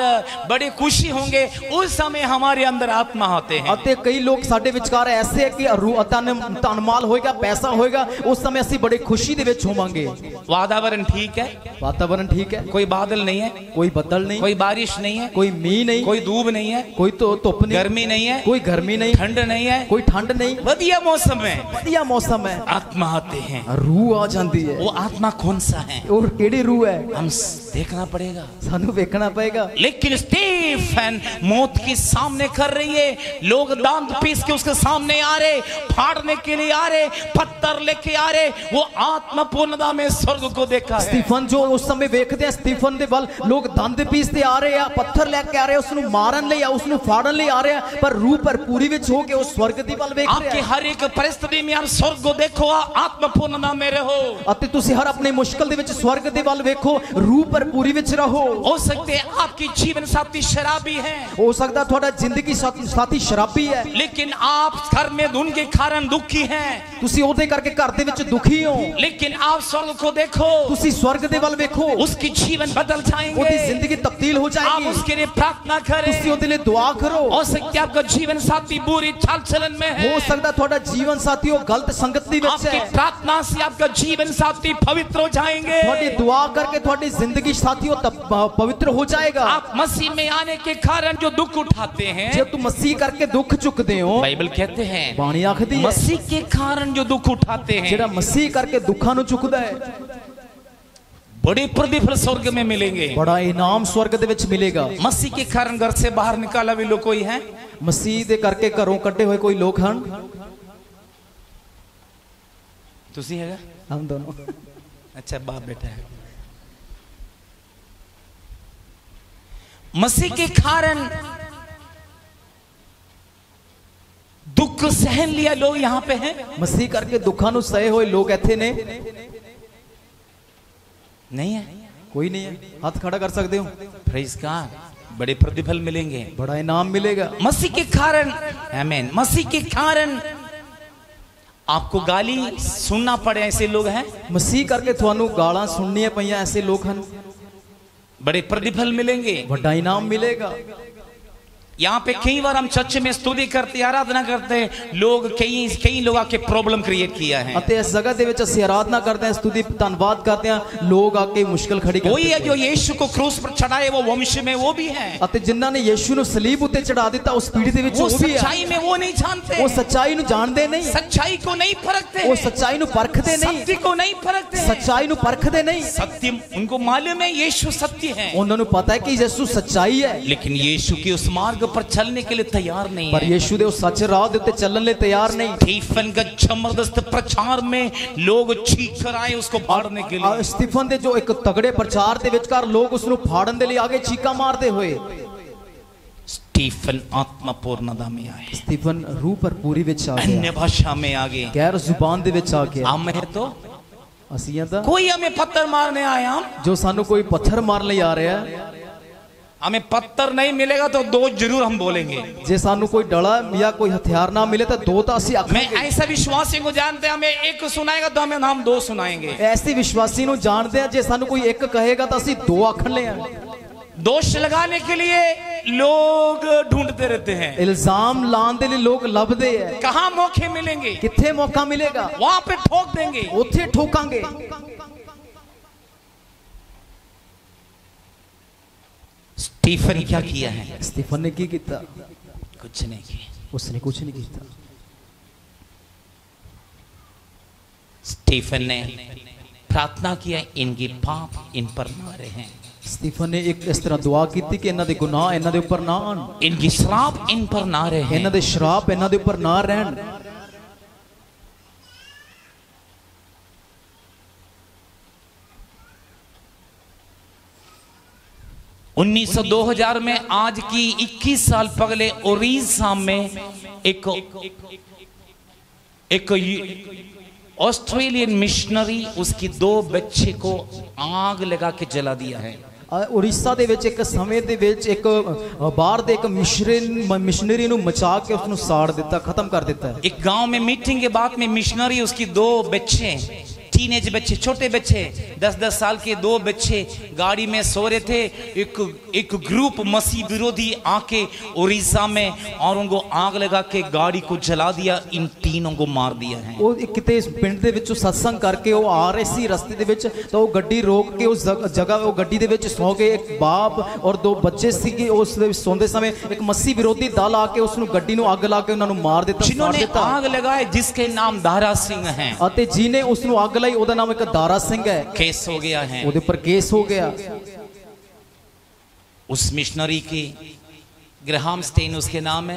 बड़े खुशी होंगे, उस समय हमारे अंदर आत्मा होते हैं। अते कई लोग साडे विचकार ऐसे है कि रूह धन माल होएगा, पैसा होएगा, उस समय ਅਸੀਂ बड़े खुशी दे विच होवांगे। वातावरण ठीक है, वातावरण ठीक है, कोई बादल नहीं है, कोई बदल नहीं, कोई बारिश नहीं है, कोई मींह नहीं, कोई धूप नहीं है, कोई तो धुप नहीं, गर्मी नहीं है, कोई गर्मी नहीं, ठंड नहीं है, कोई ठंड नहीं, बढ़िया मौसम है, बढ़िया मौसम है। आत्मा आते हैं, रूह आ जाती है। वो आत्मा कौन सा है और केड़ी रूह है, हम देखना पड़ेगा, सानू देखना पड़ेगा। लेकिन स्टीफन मौत के सामने कर रही है, लोग दांत पीस के उसके सामने आ रहे, फाड़ने के लिए आ रहे, पत्थर लेके आ रहे, वो आत्मा पूर्णता में स्वर्ग को देखा है। स्टीफन जो उस समय देखते हैं, स्टीफन दे बल लोग दंद पीसते आ रहे हैं, पत्थर लेके आ रहे हैं, उसनु मारन ले, उसनु फाड़न ले आ रहे हैं, पर रूह पर पूरी विच हो के उस स्वर्ग दी बल देख रहे हैं। आपके हर एक परिस्थिति में आप स्वर्ग को देखो, आत्मा पूर्णता में रहो। अते तुसी हर अपने मुश्किल दे विच स्वर्ग दे बल देखो, रूह पर पूरी विच रहो। हो सकते है आपकी जीवन साथी शराबी है, हो सकता थोड़ा जिंदगी साथी शराबी है, लेकिन आप घर में उनके कारण दुखी हैं, तुसी ओदे करके घर दे विच दुखी हो, लेकिन आप स्वर्ग को देखो, तुसी स्वर्ग दे बल देखो, उसकी जीवन बदल जाएंगे, ओदी जिंदगी तब्दील हो जाएगी। आप उसके लिए प्रार्थना करें, तुसी ओदे लिए दुआ करो। हो सकता है आपका जीवन साथी बुरी चाल चलन में है, हो सकता थोड़ा जीवन साथी हो गलत संगत दी विच आपकी है, प्रार्थना से आपका जीवन साथी पवित्र हो जाएंगे, थोड़ी दुआ करके थोड़ी जिंदगी साथी हो तब पवित्र हो जाएगा। आप मसीह में आने के कारण जो दुख उठाते हैं, जब तुम मसीह करके दुख चुकते हो, बाइबल कहते हैं बाणी आखदी है, मसीह के कारण जो दुख उठाते हैं, जेड़ा मसीह करके दुखा नु चुकदा है, बड़े प्रतिफल स्वर्ग में मिलेंगे, बड़ा इनाम स्वर्ग दे विच मिलेगा। मसीह के कारण घर से बाहर निकाला भी लोग कोई है, मसीह दे करके घरों कड्डे हुए कोई लोग हन, तुसी हैगा, हम दोनों, अच्छा बाप बेटा है। मसीह के कारण दुख सहन लिया लोग यहां पे हैं, मसीह करके दुखा नु सहे हुए लोग इत्थे ने नहीं है, कोई नहीं है, हाथ खड़ा कर सकते हो, प्रेज़ गॉड, बड़े प्रतिफल मिलेंगे, बड़ा इनाम मिलेगा। मसीह के कारण, आमीन, मसीह के कारण आपको गाली सुनना पड़े ऐसे लोग हैं, मसीह करके थानू गालां सुननी पईयां ऐसे लोग हन, बड़े प्रतिफल मिलेंगे, बड़ा इनाम मिलेगा। यहाँ पे कई बार हम चर्च में स्तुति करते, आराधना करते हैं, लोग कई लोग आके प्रॉब्लम क्रिएट किया है, अते इस जगह दे विच ਅਸੀਂ आराधना करते हैं, स्तुति धन्यवाद करते हैं, लोग आके मुश्किल खड़ी करते हैं। वही है जो यीशु को क्रूस पर चढ़ाए, वो वंश में वो भी है, अते जिन्हां ने यीशु नु सलीब उत्ते चढ़ा दिता उस पीढ़ी दे विच वो वो भी है, सच्चाई में वो नहीं जानते, वो सच्चाई नु जानदे नहीं, सच्चाई को नहीं परखते, वो सच्चाई नु परखदे नहीं, सत्य को नहीं परखते, सच्चाई नु परखदे नहीं। सत्य उनको मालूम है यीशु सत्य है, उन्हां नु पता है कि यीशु सच्चाई है, लेकिन यीशु के उस मार्ग पर चलने के लिए तैयार नहीं पर है। यीशु दे उस सच राह दे उत्ते चलने लिए तैयार नहीं। स्टीफन का जबरदस्त प्रचार में लोग चीख कर आए उसको फाड़ने के लिए, स्टीफन दे जो एक तगड़े प्रचार दे विचकार लोग उसनु फाड़न दे लिए आगे चीका मारते हुए, स्टीफन आत्मा पूर्णता में आए, स्टीफन रूह पर पूरी विच आ अन्य गया, भाषा में आ गए, गैर जुबान दे विच आ गया। हम है तो असियां दा कोई हमें पत्थर मारने आए, हम जो सानू कोई पत्थर मार ले आ रहा है, हमें पत्थर नहीं मिलेगा तो दो जरूर हम बोलेंगे, जे सानू कोई डला या कोई हथियार ना मिले तो दो तो असी मैं ऐसा विश्वासी को जानते हैं, हमें एक सुनाएगा तो हमें हम दो सुनाएंगे, ऐसी विश्वासी नु जानते हैं, जे सानू कोई एक कहेगा तो असी दो आखन ले। दोष लगाने के लिए लोग ढूंढते रहते हैं, इल्जाम लाने के लिए लोग लभदे हैं, कहां मौके मिलेंगे, किथे मौका मिलेगा वहां पे ठोक देंगे, उथे ठोकांगे। स्टीफन क्या किया है, स्टीफन ने की कीता? कुछ नहीं किया, उसने कुछ नहीं किया। स्टीफन ने प्रार्थना किया, इनके पाप इन पर ना रहे, स्टीफन ने एक इस तरह दुआ की कि इन्हां दे गुनाह इन्हां दे ऊपर ना आन, इनकी श्राप इन पर ना रहे, इन्हां दे श्राप इन्हां दे ऊपर ना रहन। 2000 में आज की 21 साल पहले ओडिशा में एक ऑस्ट्रेलियन मिशनरी उसकी 2 बच्चे को आग लगा के जला दिया है। उड़ीसा दे विच एक समय दे विच एक बाहर दे एक मिशनरी नु मचा के उसनु साड़ दिता, खत्म कर दिता है। एक गांव में मीटिंग के बाद में मिशनरी उसकी 2 बच्चे टीनेज बच्चे, छोटे बच्चे, 10-10 साल के 2 बच्चे गाड़ी में सो रहे थे। एक ग्रुप मसीह विरोधी आके उड़ीसा में और उनको आग लगा के गाड़ी को जला दिया। इन तीनों को मार दिया है। ਉਹ ਕਿਤੇ ਪਿੰਡ ਦੇ ਵਿੱਚੋਂ ਸਤਸੰਗ ਕਰਕੇ ਉਹ ਆ ਰਹੇ ਸੀ ਰਸਤੇ ਦੇ ਵਿੱਚ, ਤਾਂ ਉਹ ਗੱਡੀ ਰੋਕ ਕੇ ਉਸ ਜਗ੍ਹਾ ਉਹ ਗੱਡੀ ਦੇ ਵਿੱਚ ਸੌ ਗਏ। ਇੱਕ ਬਾਪ ਔਰ 2 ਬੱਚੇ ਸੀਗੇ। ਉਸ ਦੇ ਸੌਂਦੇ ਸਮੇਂ ਇੱਕ ਮਸੀਹ ਵਿਰੋਧੀ ਦਲ ਆ ਕੇ ਉਸ ਨੂੰ ਗੱਡੀ ਨੂੰ ਅੱਗ ਲਾ ਕੇ ਉਹਨਾਂ ਨੂੰ ਮਾਰ ਦਿੱਤਾ। जिन्होंने आग लगाए जिसके नाम दारा सिंह है, ਅਤੇ ਜਿਹਨੇ ਉਸ ਨੂੰ ਅੱਗ ਲਾਈ ਉਹਦਾ ਨਾਮ ਇੱਕ ਦਾਰਾ ਸਿੰਘ ਹੈ। केस हो गया है। ਉਹਦੇ ਉੱਪਰ ਕੇਸ ਹੋ ਗਿਆ। उस मिशनरी की ग्राहम स्टेन उसके नाम है,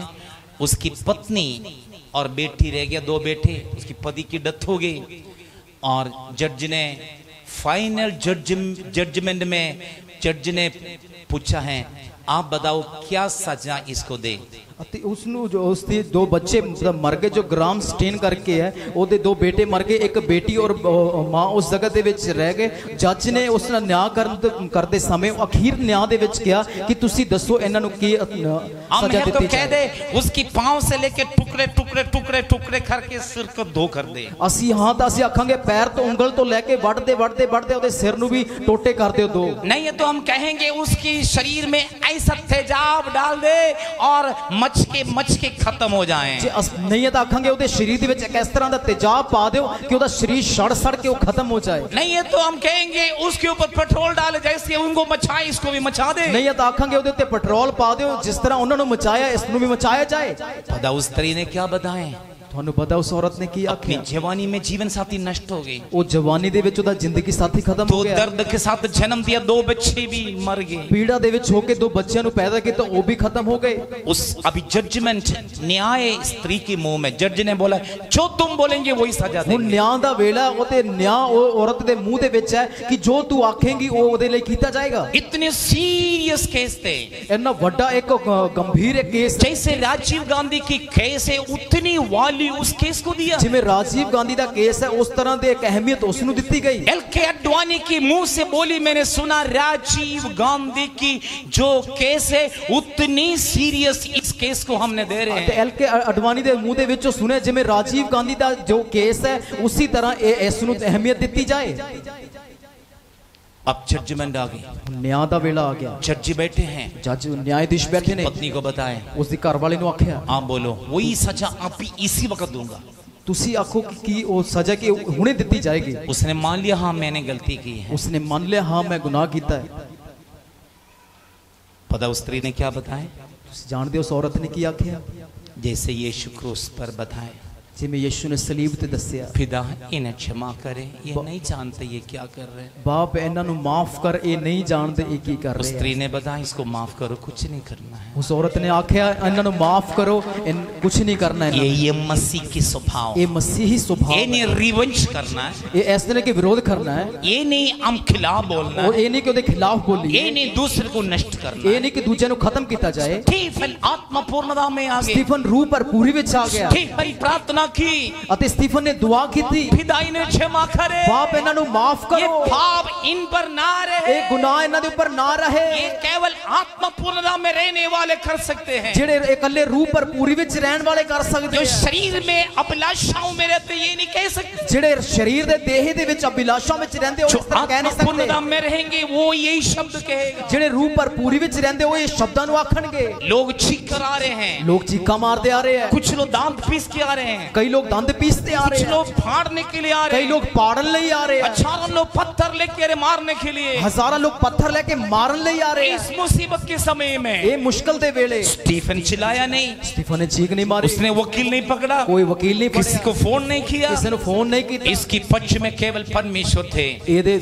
उसकी पत्नी और बेटी रह गया, 2 बेटे। उसकी पति की डेथ हो गई और जज ने फाइनल जजमेंट में जज ने पूछा है, आप बताओ क्या सजा इसको दे। ਅਤੇ ਉਸ ਨੂੰ ਜੋ ਉਸ ਦੇ 2 ਬੱਚੇ ਮਰ ਗਏ, ਜੋ ਗ੍ਰਾਮ ਸਟੇਨ ਕਰਕੇ ਹੈ। ਉਹਦੇ 2 ਬੇਟੇ ਮਰ ਗਏ, ਇੱਕ ਬੇਟੀ ਔਰ ਮਾਂ ਉਸ ਜਗ੍ਹਾ ਦੇ ਵਿੱਚ ਰਹਿ ਗਏ। ਜੱਜ ਨੇ ਉਸ ਨਾਲ ਨਿਆਂ ਕਰਦੇ ਸਮੇਂ ਅਖੀਰ ਨਿਆਂ ਦੇ ਵਿੱਚ ਕਿਹਾ ਕਿ ਤੁਸੀਂ ਦੱਸੋ ਇਹਨਾਂ ਨੂੰ ਕੀ ਸਜ਼ਾ ਦਿੱਤੀ ਜਾਏ। उसकी पांव से लेके टुकड़े टुकड़े टुकड़े टुकड़े करके सिर को 2 कर दे। ਅਸੀਂ ਹਾਂ ਤਾਂ ਅਸੀਂ ਆਖਾਂਗੇ ਪੈਰ ਤੋਂ ਉਂਗਲ ਤੋਂ ਲੈ ਕੇ ਵੱਢਦੇ ਵੱਢਦੇ ਵੱਢਦੇ ਉਹਦੇ ਸਿਰ ਨੂੰ ਵੀ ਟੋਟੇ ਕਰ ਦਿਓ 2। नहीं है तो हम कहेंगे उसकी शरीर में ऐसा तेजाब डाल दे और मच के खत्म हो जाएं। ਜੇ ਨਹੀਂ ਹੈ ਤਾਂ ਆਖਾਂਗੇ ਉਹਦੇ ਸਰੀਰ ਦੇ ਵਿੱਚ ਇੱਕ ਇਸ ਤਰ੍ਹਾਂ ਦਾ ਤੇਜ਼ਾਬ ਪਾ ਦਿਓ ਕਿ ਉਹਦਾ ਸਰੀਰ ਸੜ ਕੇ ਉਹ ਖਤਮ ਹੋ ਜਾਏ। नहीं है तो हम कहेंगे उसके ऊपर पेट्रोल डाले, जैसे उनको मचाए इसको भी मचा दे। ਨਹੀਂ ਹੈ ਤਾਂ ਆਖਾਂਗੇ ਉਹਦੇ ਉੱਤੇ ਪੈਟਰੋਲ ਪਾ ਦਿਓ, ਜਿਸ ਤਰ੍ਹਾਂ ਉਹਨਾਂ ਨੂੰ ਮਚਾਇਆ ਇਸ ਨੂੰ ਵੀ ਮਚਾਇਆ ਜਾਏ। पता उस स्त्री ने क्या बताएं? ਤੁਹਾਨੂੰ ਪਤਾ ਉਸ ਔਰਤ ਨੇ ਕੀ अपनी ਆਖਿਆ? जवानी में जीवन साथी नष्ट हो गई। ਉਹ ਜਵਾਨੀ ਦੇ ਵਿੱਚ ਉਹਦਾ ਜ਼ਿੰਦਗੀ ਸਾਥੀ ਖਤਮ ਹੋ तो ਗਿਆ। दर्द के साथ जन्म दिया, 2 बच्चे भी मर गए। ਪੀੜਾ ਦੇ ਵਿੱਚ ਹੋ ਕੇ 2 ਬੱਚਿਆਂ ਨੂੰ ਪੈਦਾ ਕੀਤਾ, ਉਹ ਵੀ ਖਤਮ ਹੋ ਗਏ। उस अभी जजमेंट न्याय स्त्री के मुंह में, जज ने बोला जो तुम बोलेंगे वही सजा ਹੁਣ देंगे। ਨਿਆਂ ਦਾ ਵੇਲਾ ਉਹ ਤੇ ਨਿਆਂ ਉਹ ਔਰਤ ਦੇ ਮੂੰਹ ਦੇ ਵਿੱਚ ਹੈ ਕਿ ਜੋ ਤੂੰ ਆਖੇਂਗੀ ਉਹ ਉਹਦੇ ਲਈ ਕੀਤਾ ਜਾਏਗਾ। इतने सीरियस केस थे, ਇੰਨਾ ਵੱਡਾ ਇੱਕ ਗੰਭੀਰ ਕੇਸ, जैसे राजीव गांधी की केस है उतनी वाली उस केस को दिया। ਜਿਵੇਂ ਰਾਜੀਵ ਗਾਂਧੀ ਦਾ ਕੇਸ ਹੈ ਉਸ ਤਰ੍ਹਾਂ ਦੀ ਇੱਕ ਅਹਿਮੀਅਤ ਉਸ ਨੂੰ ਦਿੱਤੀ ਗਈ। एल.के. अडवाणी की मुंह से बोली, मैंने सुना राजीव गांधी की जो केस है उतनी सीरियस इस केस को हमने दे रहे ਤੇ हैं। ਐਲ.ਕੇ. ਅਡਵਾਨੀ ਦੇ ਮੂੰਹ ਦੇ ਵਿੱਚੋਂ ਸੁਣਿਆ ਜਿਵੇਂ ਰਾਜੀਵ ਗਾਂਧੀ ਦਾ ਜੋ ਕੇਸ ਹੈ ਉਸੇ ਤਰ੍ਹਾਂ ਇਸ ਨੂੰ ਅਹਿਮੀਅਤ ਦਿੱਤੀ ਜਾਏ। अब जजमेंट आ गई, ਨਿਆਂ ਦਾ ਵੇਲਾ ਆ ਗਿਆ। जज बैठे हैं, ਜੱਜ ਨਿਆयाधीश ਬੈਠੇ ਨੇ। पत्नी को बताए, ਉਸ ਦੀ ਘਰ ਵਾਲੇ ਨੂੰ ਆਖਿਆ आप बोलो वही सजा आप भी इसी वक्त दूंगा। ਤੁਸੀਂ ਆਖੋ ਕਿ ਕੀ ਉਹ ਸਜ਼ਾ ਕੀ ਹੁਣੇ ਦਿੱਤੀ ਜਾਏਗੀ। उसने मान लिया, हाँ मैंने गलती की है। ਉਸਨੇ ਮੰਨ ਲਿਆ ਹਾਂ ਮੈਂ ਗੁਨਾਹ ਕੀਤਾ ਹੈ। पता उस स्त्री ने क्या बताया? ਤੁਸੀਂ ਜਾਣਦੇ ਹੋ ਉਸ ਔਰਤ ਨੇ ਕੀ ਆਖਿਆ? जैसे यीशु क्रूस पर बताए, ਜਿਵੇਂ ਯਿਸੂ ਨੇ ਸਲੀਬ ਤੇ ਦੱਸਿਆ, पिता इन्हें क्षमा करे, ये नहीं जानते ये क्या कर रहे हैं। ਬਾਪ ਇਹਨਾਂ ਨੂੰ ਮਾਫ ਕਰ, ਇਹ ਨਹੀਂ ਜਾਣਦੇ ਇਹ ਕੀ ਕਰ उस ਰਹੇ स्त्री ਹਨ। ने बताया इसको माफ करो, कुछ नहीं करना है। ਉਸ ਔਰਤ ਨੇ ਆਖਿਆ ਇਹਨਾਂ ਨੂੰ ਮਾਫ ਕਰੋ, ਕੁਝ नहीं करना है। ये मसीह की स्वभाव, ये मसीही स्वभाव ये है। नहीं रिवेंज करना है, ये ऐसे नहीं कि विरोध करना है, ये नहीं हम खिलाफ बोलना और है, ये नहीं कि ਉਹਦੇ ਖਿਲਾਫ बोली, ये नहीं दूसरे को नष्ट करना ये है। नहीं कि दूजे ਨੂੰ खत्म ਕੀਤਾ ਜਾਏ। स्टीफन आत्मा पूर्णता में आ गए, स्टीफन रूह पर पूरी ਵਿੱਚ ਆ ਗਿਆ ठीक भाई प्रार्थना की, ਅਤੇ स्टीफन ने दुआ ਕੀਤੀ, पिता इन्हें क्षमा करे, बाप ਇਹਨਾਂ ਨੂੰ ਮਾਫ ये ਕਰੋ, पाप इन पर ना रहे, ਇਹ ਗੁਨਾਹ ਇਹਨਾਂ ਦੇ ਉੱਪਰ ਨਾ ਰਹੇ। ये केवल आत्मा पूर्णता में रहने वाले कर सकते हैं। ਜਿਹੜੇ ਇਕੱਲੇ रूह पर पूरी ਵਿੱਚ ਰਹਿਣ ਵਾਲੇ ਕਰ ਸਕਦੇ जो ਆ। शरीर में अभिलाषाओं में रहते ये नहीं कह सकते। ਜਿਹੜੇ ਸਰੀਰ ਦੇ ਦੇਹ ਦੇ ਵਿੱਚ ਅਭਿਲਾਸ਼ਾਂ ਵਿੱਚ ਰਹਿੰਦੇ ਉਹ जो ਇਸ ਤਰ੍ਹਾਂ ਕਹਿ आत्मा ਨਹੀਂ पूर्णता ਸਕਦੇ। में रहेंगे वो यही शब्द कहेगा। ਜਿਹੜੇ रूह पर पूरी ਵਿੱਚ ਰਹਿੰਦੇ ਉਹ ਇਹ ਸ਼ਬਦਾਂ ਨੂੰ ਆਖਣਗੇ। लोग चीख कर आ रहे हैं, ਲੋਕ ਚੀਕਾਂ ਮਾਰਦੇ ਆ ਰਹੇ ਆ, कुछ लोग दांत पीस के आ रहे हैं, ਕਈ ਲੋਕ ਦੰਦ ਪੀਸਦੇ ਆ ਰਹੇ कुछ ਆ, लोग फाड़ने के लिए आ रहे ਕਈ हैं, ਲੋਕ ਪਾੜਨ ਲਈ ਆ ਰਹੇ ਆ, हजारों लोग पत्थर लेके आ रहे मारने के लिए। ਹਜ਼ਾਰਾਂ ਲੋਕ ਪੱਥਰ ਲੈ ਕੇ ਮਾਰਨ ਲਈ ਆ ਰਹੇ ਆ। इस मुसीबत के समय में ਇਹ ਮੁਸ਼ਕਲ ਦੇ ਵੇਲੇ स्टीफन चिल्लाया नहीं, स्टीफन ने चीख नहीं मारी, उसने वकील नहीं पकड़ा, कोई वकील नहीं किसी पकड़ा, को फोन नहीं किया, ਕਿਸੇ ਨੂੰ ਫੋਨ ਨਹੀਂ ਕੀਤਾ। इसकी पक्ष में केवल परमेश्वर थे। ਇਹਦੇ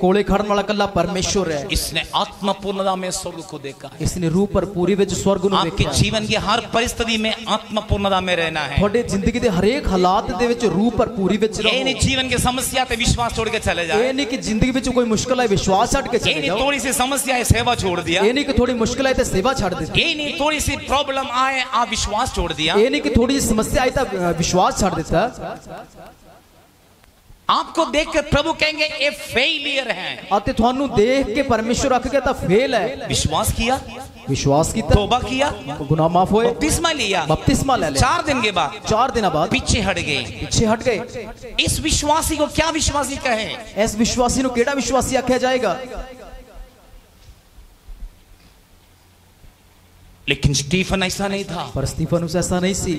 ਕੋਲੇ ਖੜਨ ਵਾਲਾ ਕੱਲਾ ਪਰਮੇਸ਼ਵਰ ਹੈ। इसने आत्मा पूर्णता में स्वर्ग को देखा है। ਇਸਨੇ रूह पर पूरी ਵਿੱਚ स्वर्ग ਨੂੰ आपके ਵੇਖਿਆ। जीवन की हर परिस्थिति में आत्मा पूर्णता में रहना है। ਤੁਹਾਡੇ ਜ਼ਿੰਦਗੀ ਦੇ ਹਰੇਕ ਹਾਲਾਤ ਦੇ ਵਿੱਚ रूह पर पूरी ਵਿੱਚ ये ਰਹੋ। नहीं जीवन की समस्या पे विश्वास छोड़ के चले जाए, ਇਹ नहीं कि ਜ਼ਿੰਦਗੀ ਵਿੱਚ ਕੋਈ ਮੁਸ਼ਕਲ ਹੈ ਵਿਸ਼ਵਾਸ ਛੱਡ ਕੇ ये ਚਲੇ नहीं ਜਾਓ। थोड़ी सी समस्या है सेवा छोड़ दिया, ਇਹ नहीं कि थोड़ी मुश्किल है तो सेवा छੱਡ ਦਿੱਤੀ। ये नहीं थोड़ी सी प्रॉब्लम आए आप विश्वास छोड़ दिया। ਇਹ नहीं कि थोड़ी ਜਿਹੀ समस्या आई तो विश्वास छੱਡ ਦਿੱਤਾ। आपको देखकर प्रभु कहेंगे ये फेलियर है। ਅਤੇ ਤੁਹਾਨੂੰ ਦੇਖ ਕੇ ਪਰਮੇਸ਼ਵਰ ਆਖ ਕੇ ਤਾਂ ਫੇਲ ਹੈ। विश्वास किया, ਵਿਸ਼ਵਾਸ ਕੀਤਾ, तौबा किया, ਗੁਨਾਹ ਮਾਫ ਹੋਏ, बपतिस्मा लिया, ਬਪਤਿਸਮਾ ਲੈ ਲਿਆ। 4 दिन के बाद 4 ਦਿਨਾਂ ਬਾਅਦ पीछे हट गए। ਪਿੱਛੇ ਹਟ ਗਏ। इस विश्वासी को क्या विश्वासी कहे? ਇਸ ਵਿਸ਼ਵਾਸੀ ਨੂੰ ਕਿਹੜਾ ਵਿਸ਼ਵਾਸੀ ਆਖਿਆ ਜਾਏਗਾ? लेकिन स्टीफन ऐसा नहीं था। पर स्टीफनुस ऐसा नहीं सी।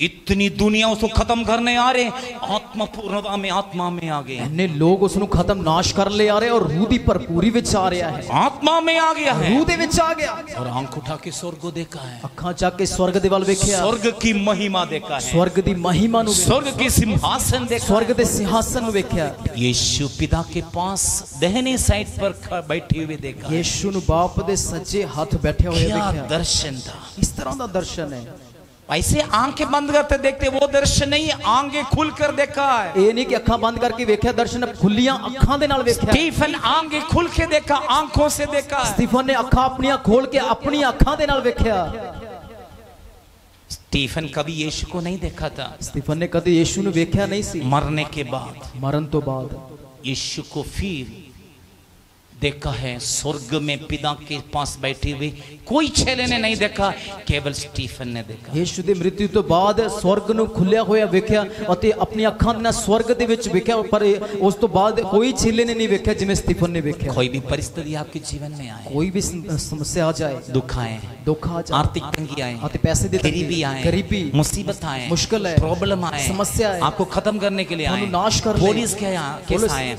इतनी दुनिया उसको खत्म करने आ रहे, आत्मा पूर्णता में आत्मा में आ गए। इतने लोग उसਨੂੰ खत्म नाश कर ले आ रहे और रूह ਦੀ ਭਰਪੂਰੀ ਵਿੱਚ ਆ ਰਿਹਾ ਹੈ। आत्मा में आ गया है, रूह ਦੇ ਵਿੱਚ ਆ ਗਿਆ। और आंख उठा के स्वर्ग को देखा है, ਅੱਖਾਂ ਚੱਕ ਕੇ स्वर्ग ਦੇ ਵੱਲ ਵੇਖਿਆ, स्वर्ग की महिमा देखा है, स्वर्ग ਦੀ ਮਹਿਮਾ ਨੂੰ, स्वर्ग की सिंहासन देखा, स्वर्ग ਦੇ सिंहासन ਨੂੰ ਵੇਖਿਆ। यीशु पिता के पास दाहिने साइड पर बैठे हुए देखा। ਯੀਸ਼ੂ ਨੂੰ ਬਾਪ ਦੇ ਸੱਜੇ ਹੱਥ ਬੈਠੇ ਹੋਏ क्या ਵੇਖਿਆ। दर्शन था! इस तरह ਦਾ ਦਰਸ਼ਨ ਹੈ। ऐसे आंखें बंद करते देखते वो दर्शन नहीं, आंखें खुलकर देखा है। ਇਹ ਨਹੀਂ ਕਿ ਅੱਖਾਂ ਬੰਦ ਕਰਕੇ ਵੇਖਿਆ, ਦਰਸ਼ਨ ਖੁੱਲੀਆਂ ਅੱਖਾਂ ਦੇ ਨਾਲ ਵੇਖਿਆ। स्टीफन आंखें खुल के देखा, आंखों से देखा। स्टीफन ने ਅੱਖਾਂ ਆਪਣੀਆਂ ਖੋਲ ਕੇ ਆਪਣੀਆਂ ਅੱਖਾਂ ਦੇ ਨਾਲ ਵੇਖਿਆ। स्टीफन कभी यीशु को नहीं देखा था। स्टीफन ने कभी यीशु ਨੂੰ ਵੇਖਿਆ ਨਹੀਂ ਸੀ। मरने के बाद, मरण तो बाद यीशु को फिर देखा है, स्वर्ग में पिता के पास बैठे हुए कोई चेले ने नहीं देखा, केवल स्टीफन ने देखा। यीशु ਦੀ ਮ੍ਰਿत्यु ਤੋਂ ਬਾਅਦ स्वर्ग ਨੂੰ ਖੁੱਲਿਆ ਹੋਇਆ ਵੇਖਿਆ ਅਤੇ ਆਪਣੀ ਅੱਖਾਂ ਨਾਲ स्वर्ग ਦੇ ਵਿੱਚ ਵੇਖਿਆ, ਪਰ ਉਸ ਤੋਂ ਬਾਅਦ ਕੋਈ ਚੇਲੇ ਨੇ ਨਹੀਂ ਵੇਖਿਆ ਜਿਵੇਂ स्टीफन ने ਵੇਖਿਆ। कोई भी परिस्थिति आपके जीवन में आए, कोई भी समस्या आ जाए, दुख आए, दुख आ जाए, आर्थिक तंगी आए, ਅਤੇ ਪੈਸੇ ਦੀ गरीबी आए, गरीबी, मुसीबत आए, मुश्किल है, प्रॉब्लम आए, समस्या है, आपको खत्म करने के लिए आए, ਤੁਹਾਨੂੰ ਨਾਸ਼ ਕਰ ਲੈ, पुलिस के केस आए,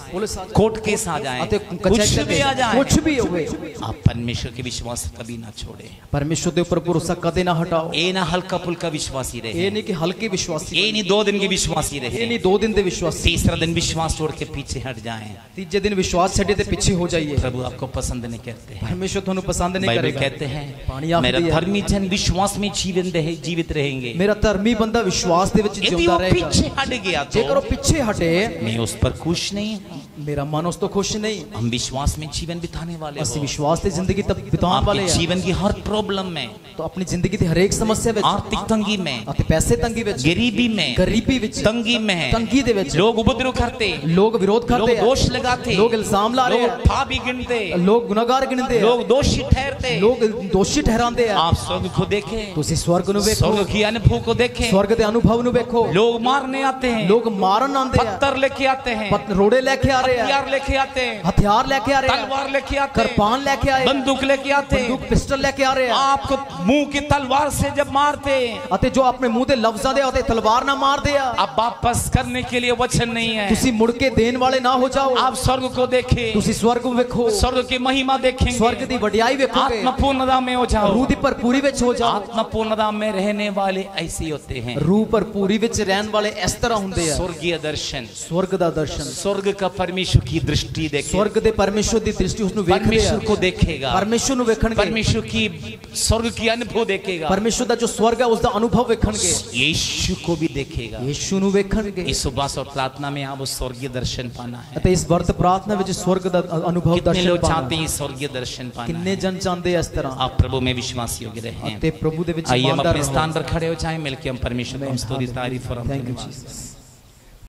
कोर्ट केस आ जाए, ਅਤੇ कुछ भी आ जाए, कुछ भी होवे, आप परमेश्वर के विश्वास कभी ना छोड़े। परमेश्वर ਦੇ ਉੱਪਰ ਭਰੋਸਾ ਕਦੇ ਨਾ ਹਟਾਓ। ये ना हल्का फुल्का विश्वासी रहे, ਇਹ ਨਹੀਂ ਕਿ ਹਲਕੇ ਵਿਸ਼ਵਾਸੀ, ये नहीं 2 दिन के विश्वासी रहे, ਇਹ ਨਹੀਂ 2 दिन ਦੇ ਵਿਸ਼ਵਾਸੀ, तीसरा दिन विश्वास छोड़ के पीछे हट जाएं। ਤੀਜੇ ਦਿਨ ਵਿਸ਼ਵਾਸ ਛੱਡੇ ਤੇ ਪਿੱਛੇ ਹੋ ਜਾਈਏ। प्रभु आपको पसंद नहीं करते हैं। परमेश्वर ਤੁਹਾਨੂੰ पसंद नहीं बाइबल करेगा। कहते हैं, पानी आखदी मेरा है, धर्मी जन विश्वास में जीवित रहेंगे। मेरा धर्मी बंदा विश्वास ਦੇ ਵਿੱਚ यदि ਜਿਉਂਦਾ वो ਰਹੇਗਾ। पीछे हट गया ਜੇਕਰ तो ਉਹ ਪਿੱਛੇ ਹਟੇ, मैं उस पर खुश नहीं हूं। मेरा मन उस तो खुश नहीं। हम विश्वास में जीवन बिताने वाले ਅਸੀਂ हो। विश्वास ਤੇ ਜ਼ਿੰਦਗੀ ਬਿਤਾਉਣ ਵਾਲੇ आपके ਆ। जीवन की हर प्रॉब्लम में, तो अपनी जिंदगी ਦੀ ਹਰੇਕ ਸਮੱਸਿਆ ਵਿੱਚ, आर्थिक तंगी में, ਅਤੇ ਪੈਸੇ ਤੰਗੀ ਵਿੱਚ, गरीबी में, ਗਰੀਬੀ ਵਿੱਚ, तंगी में, ਤੰਗੀ ਦੇ ਵਿੱਚ लोग उपद्रव करते, लोग विरोध लोग करते हैं, दोष लगाते, लोग इल्जाम ला रहे लोग हैं, पापी गिनते, लोग गुनाहगार गिनते हैं, लोग दोषी ठहरते, लोग दोषी ठहराते हैं। आप स्वर्ग को देखें, ਤੁਸੀਂ स्वर्ग ਨੂੰ ਵੇਖੋ, स्वर्ग की अनुभव को देखें। स्वर्ग ਦੇ ਅਨੁਭਵ ਨੂੰ ਵੇਖੋ। लोग मारने आते हैं, लोग मारन आते हैं, पत्थर लेके आते हैं, रोड़े लेके आ रहे हैं, हथियार लेके आते हैं, हथियार लेके आ रहे हैं, तलवार लेके आते हैं, कृपान लेके आए, बंदूक लेके आते हैं, बंदूक पिस्टल लेके आ रहे हैं। आपको मुंह की तलवार से जब मारते हैं, ਅਤੇ ਜੋ ਆਪਣੇ ਮੂੰਹ ਦੇ ਲਫ਼ਜ਼ਾਂ ਦੇ ਅਤੇ ਤਲਵਾਰ ਨਾ ਮਾਰਦੇ ਆ, अब वापस करने के लिए वचन नहीं है। ਤੁਸੀਂ ਮੁੜ ਕੇ ਦੇਣ ਵਾਲੇ ਨਾ ਹੋ ਜਾਓ। आप स्वर्ग को देखें, ਤੁਸੀਂ स्वर्ग ਨੂੰ ਵੇਖੋ, स्वर्ग की महिमा देखेंगे, स्वर्ग ਦੀ ਵਡਿਆਈ ਵੇਖੋਗੇ, आत्मा पूर्णता में हो जाओ। रूह ਦੀ ਭਰਪੂਰੀ ਵਿੱਚ ਹੋ ਜਾਓ। आत्मा पूर्णता में रहने वाले ऐसे ही होते हैं। रूह ਭਰਪੂਰੀ ਵਿੱਚ ਰਹਿਣ ਵਾਲੇ ਇਸ ਤਰ੍ਹਾਂ ਹੁੰਦੇ ਆ। स्वर्गीय दर्शन, स्वर्ग ਦਾ ਦਰਸ਼ਨ, स्वर्ग का परमेश्वर की दृष्टि देखे, स्वर्ग ਦੇ ਪਰਮੇਸ਼ਵਰ ਦੀ ਦ੍ਰਿਸ਼ਟੀ ਉਸ ਨੂੰ ਵੇਖਦੇ ਆ। परमेश्वर को देखेगा, ਪਰਮੇਸ਼ਵਰ ਨੂੰ ਵੇਖਣਗੇ, परमेश्वर की स्वर्ग की अनुभव देखेगा, ਪਰਮੇਸ਼ਵਰ ਦਾ ਜੋ स्वर्ग ਹੈ ਉਸ ਦਾ ਅਨੁਭਵ ਵੇਖਣਗੇ, यीशु को भी देखेगा। ਯੀਸ਼ੂ ਨੂੰ ਵੇਖਣਗੇ। इस उपवास और प्रार्थना में आप स्वर्गीय दर्शन पाना है। ਅਤੇ ਇਸ ਵਰਤ ਪ੍ਰਾਰਥਨਾ ਵਿੱਚ स्वर्ग ਦਾ ਅਨੁਭव कितने ਦਰਸ਼ਨ लोग ਪਾਣਾ। चाहते हैं स्वर्गीय दर्शन पाना ਕਿੰਨੇ है? ਜਨ ਚਾਹੁੰਦੇ ਆ ਇਸ ਤਰ੍ਹਾਂ। आप प्रभु में विश्वास योग्य रहे। ਅਤੇ ਪ੍ਰਭੂ ਦੇ ਵਿੱਚ आइए हम ਇਮਾਨਦਾਰ अपने ਰਹੋ। स्थान पर खड़े हो जाएं, मिलकर हम परमेश्वर को स्तुति तारीफ और हम थैंक यू धन्यवाद। जीसस।